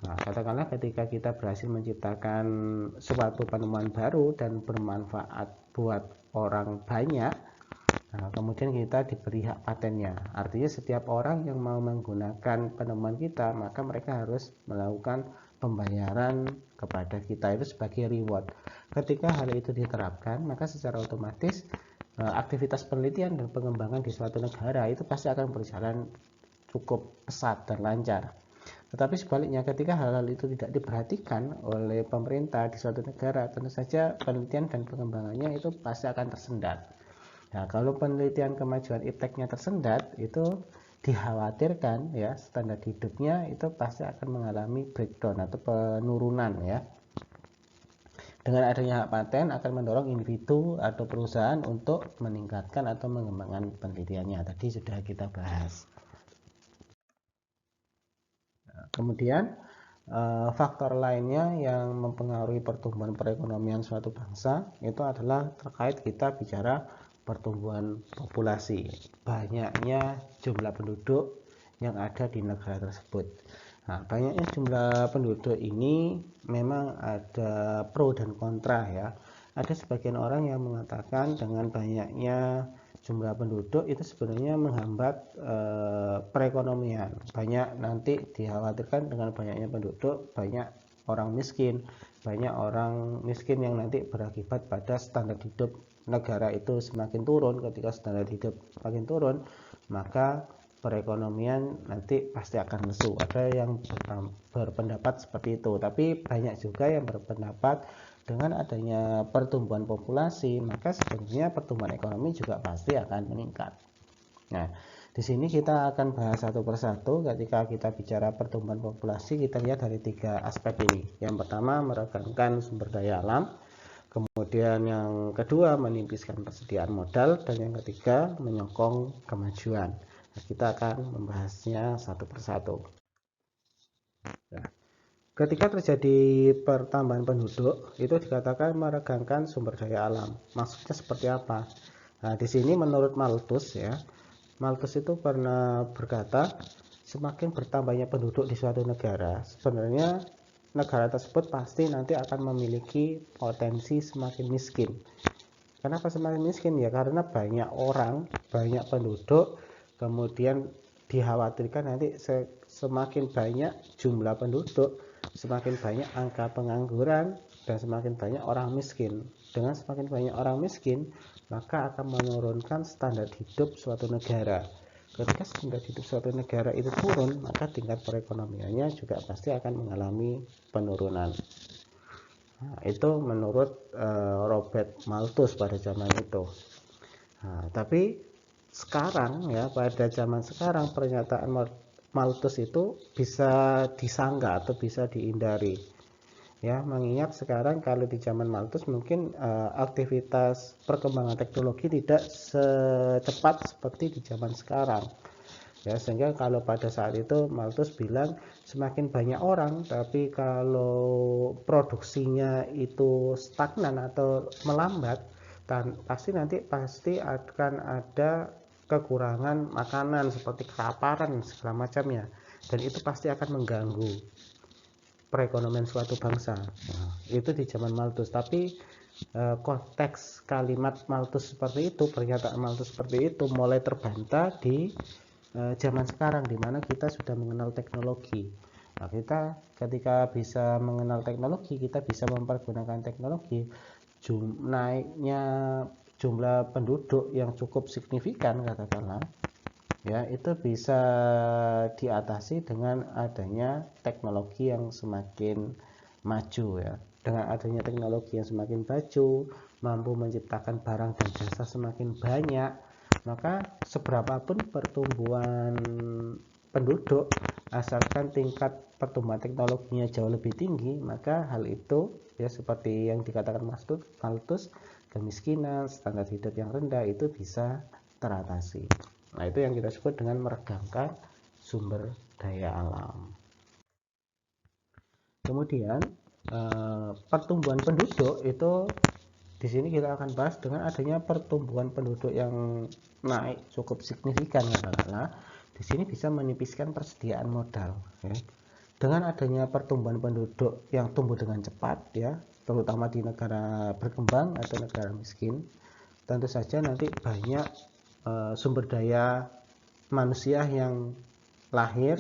Nah, katakanlah ketika kita berhasil menciptakan suatu penemuan baru dan bermanfaat buat orang banyak, nah, kemudian kita diberi hak patennya. Artinya setiap orang yang mau menggunakan penemuan kita, maka mereka harus melakukan pembayaran kepada kita itu sebagai reward. Ketika hal itu diterapkan, maka secara otomatis aktivitas penelitian dan pengembangan di suatu negara itu pasti akan berjalan cukup pesat dan lancar. Tetapi sebaliknya, ketika hal-hal itu tidak diperhatikan oleh pemerintah di suatu negara, tentu saja penelitian dan pengembangannya itu pasti akan tersendat. Nah, kalau penelitian kemajuan ipteknya tersendat, itu dikhawatirkan, ya, standar hidupnya itu pasti akan mengalami breakdown atau penurunan, ya. Dengan adanya hak paten akan mendorong individu atau perusahaan untuk meningkatkan atau mengembangkan penelitiannya. Tadi sudah kita bahas. Kemudian faktor lainnya yang mempengaruhi pertumbuhan perekonomian suatu bangsa itu adalah terkait kita bicara pertumbuhan populasi, banyaknya jumlah penduduk yang ada di negara tersebut. Nah, banyaknya jumlah penduduk ini memang ada pro dan kontra ya. Ada sebagian orang yang mengatakan dengan banyaknya jumlah penduduk itu sebenarnya menghambat perekonomian. Banyak nanti dikhawatirkan dengan banyaknya penduduk, banyak orang miskin, banyak orang miskin yang nanti berakibat pada standar hidup negara itu semakin turun. Ketika standar hidup semakin turun, maka perekonomian nanti pasti akan lesu. Ada yang berpendapat seperti itu, tapi banyak juga yang berpendapat dengan adanya pertumbuhan populasi, maka sebenarnya pertumbuhan ekonomi juga pasti akan meningkat. Nah, di sini kita akan bahas satu persatu. Ketika kita bicara pertumbuhan populasi, kita lihat dari 3 aspek ini. Yang pertama, meregangkan sumber daya alam. Kemudian yang kedua, menipiskan persediaan modal. Dan yang ketiga, menyokong kemajuan. Nah, kita akan membahasnya satu persatu. Nah, ketika terjadi pertambahan penduduk, itu dikatakan meregangkan sumber daya alam. Maksudnya seperti apa? Nah, di sini menurut Malthus ya, Malthus itu pernah berkata, semakin bertambahnya penduduk di suatu negara, sebenarnya negara tersebut pasti nanti akan memiliki potensi semakin miskin. Kenapa semakin miskin? Ya karena banyak orang, banyak penduduk, kemudian dikhawatirkan nanti semakin banyak jumlah penduduk, semakin banyak angka pengangguran, dan semakin banyak orang miskin. Dengan semakin banyak orang miskin, maka akan menurunkan standar hidup suatu negara. Ketika standar hidup suatu negara itu turun, maka tingkat perekonomiannya juga pasti akan mengalami penurunan. Nah, itu menurut Robert Malthus pada zaman itu. Nah, tapi sekarang ya, pada zaman sekarang pernyataan Malthus itu bisa disangga atau bisa dihindari ya, mengingat sekarang kalau di zaman Malthus mungkin aktivitas perkembangan teknologi tidak secepat seperti di zaman sekarang ya, sehingga kalau pada saat itu Malthus bilang semakin banyak orang tapi kalau produksinya itu stagnan atau melambat, dan pasti akan ada kekurangan makanan seperti kelaparan segala macamnya, dan itu pasti akan mengganggu perekonomian suatu bangsa. Nah, itu di zaman Malthus. Tapi konteks kalimat Malthus seperti itu, pernyataan Malthus seperti itu mulai terbantah di zaman sekarang, di mana kita sudah mengenal teknologi. Nah, kita ketika bisa mengenal teknologi, kita bisa mempergunakan teknologi, naiknya jumlah penduduk yang cukup signifikan katakanlah ya, itu bisa diatasi dengan adanya teknologi yang semakin maju ya. Dengan adanya teknologi yang semakin maju, mampu menciptakan barang dan jasa semakin banyak, maka seberapapun pertumbuhan penduduk, asalkan tingkat pertumbuhan teknologinya jauh lebih tinggi, maka hal itu ya seperti yang dikatakan Malthus, kemiskinan, standar hidup yang rendah itu bisa teratasi. Nah, itu yang kita sebut dengan meregangkan sumber daya alam. Kemudian pertumbuhan penduduk itu di sini kita akan bahas dengan adanya pertumbuhan penduduk yang naik cukup signifikan katakanlah. Di sini bisa menipiskan persediaan modal ya. Dengan adanya pertumbuhan penduduk yang tumbuh dengan cepat ya, terutama di negara berkembang atau negara miskin, tentu saja nanti banyak sumber daya manusia yang lahir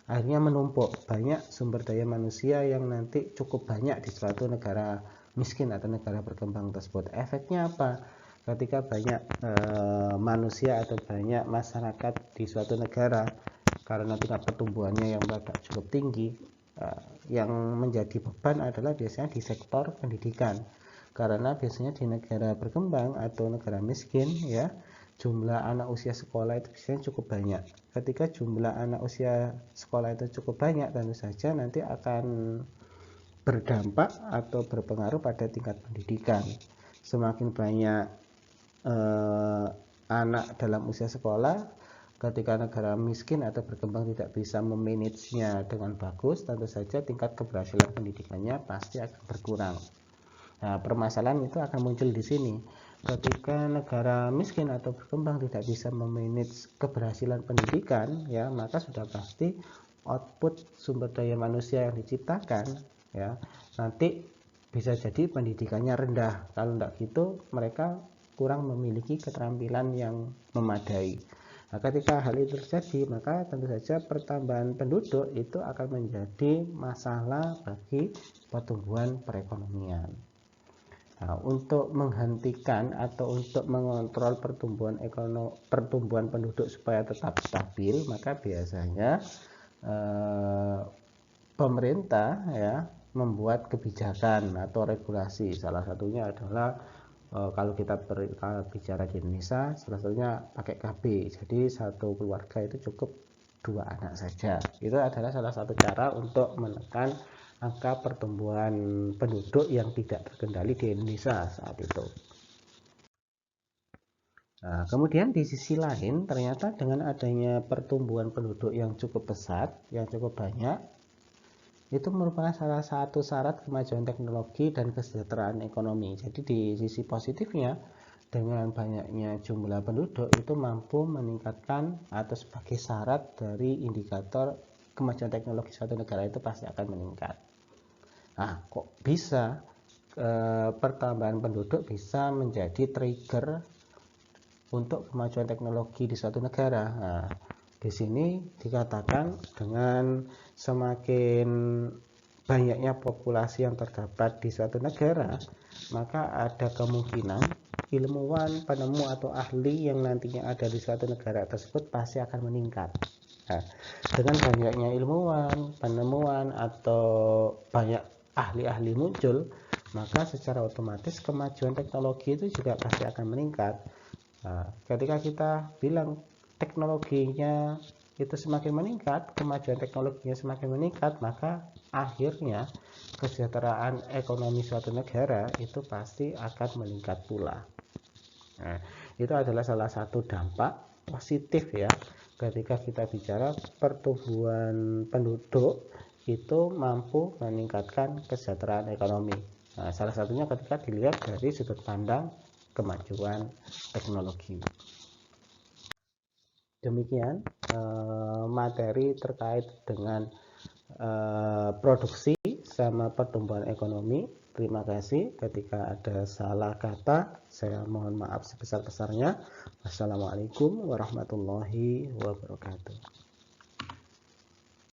akhirnya menumpuk. Banyak sumber daya manusia yang nanti cukup banyak di suatu negara miskin atau negara berkembang tersebut. Efeknya apa? Ketika banyak manusia atau banyak masyarakat di suatu negara, karena tingkat pertumbuhannya yang cukup tinggi, yang menjadi beban adalah biasanya di sektor pendidikan. Karena biasanya di negara berkembang atau negara miskin ya, jumlah anak usia sekolah itu biasanya cukup banyak. Ketika jumlah anak usia sekolah itu cukup banyak, tentu saja nanti akan berdampak atau berpengaruh pada tingkat pendidikan. Semakin banyak anak dalam usia sekolah, ketika negara miskin atau berkembang tidak bisa memanagenya dengan bagus, tentu saja tingkat keberhasilan pendidikannya pasti akan berkurang. Nah, permasalahan itu akan muncul di sini. Ketika negara miskin atau berkembang tidak bisa memanage keberhasilan pendidikan, ya, maka sudah pasti output sumber daya manusia yang diciptakan, ya, nanti bisa jadi pendidikannya rendah. Kalau tidak gitu, mereka kurang memiliki keterampilan yang memadai. Nah, ketika hal itu terjadi, maka tentu saja pertambahan penduduk itu akan menjadi masalah bagi pertumbuhan perekonomian. Nah, untuk menghentikan atau untuk mengontrol pertumbuhan penduduk supaya tetap stabil, maka biasanya pemerintah, ya, membuat kebijakan atau regulasi. Salah satunya adalah kalau kita bicara di Indonesia, salah satunya pakai KB. Jadi satu keluarga itu cukup 2 anak saja. Itu adalah salah satu cara untuk menekan angka pertumbuhan penduduk yang tidak terkendali di Indonesia saat itu. Nah, kemudian di sisi lain, ternyata dengan adanya pertumbuhan penduduk yang cukup pesat, yang cukup banyak, itu merupakan salah satu syarat kemajuan teknologi dan kesejahteraan ekonomi. Jadi di sisi positifnya, dengan banyaknya jumlah penduduk itu mampu meningkatkan atau sebagai syarat dari indikator kemajuan teknologi suatu negara itu pasti akan meningkat. Nah, kok bisa pertambahan penduduk bisa menjadi trigger untuk kemajuan teknologi di suatu negara? Nah, di sini dikatakan dengan semakin banyaknya populasi yang terdapat di suatu negara, maka ada kemungkinan ilmuwan, penemu atau ahli yang nantinya ada di suatu negara tersebut pasti akan meningkat. Nah, dengan banyaknya ilmuwan, penemuan atau banyak ahli-ahli muncul, maka secara otomatis kemajuan teknologi itu juga pasti akan meningkat. Nah, ketika kita bilang teknologinya itu semakin meningkat, kemajuan teknologinya semakin meningkat, maka akhirnya kesejahteraan ekonomi suatu negara itu pasti akan meningkat pula. Nah, itu adalah salah satu dampak positif, ya, ketika kita bicara pertumbuhan penduduk itu mampu meningkatkan kesejahteraan ekonomi. Nah, salah satunya ketika dilihat dari sudut pandang kemajuan teknologi. Demikian materi terkait dengan produksi sama pertumbuhan ekonomi. Terima kasih. Ketika ada salah kata, saya mohon maaf sebesar-besarnya. Wassalamualaikum warahmatullahi wabarakatuh.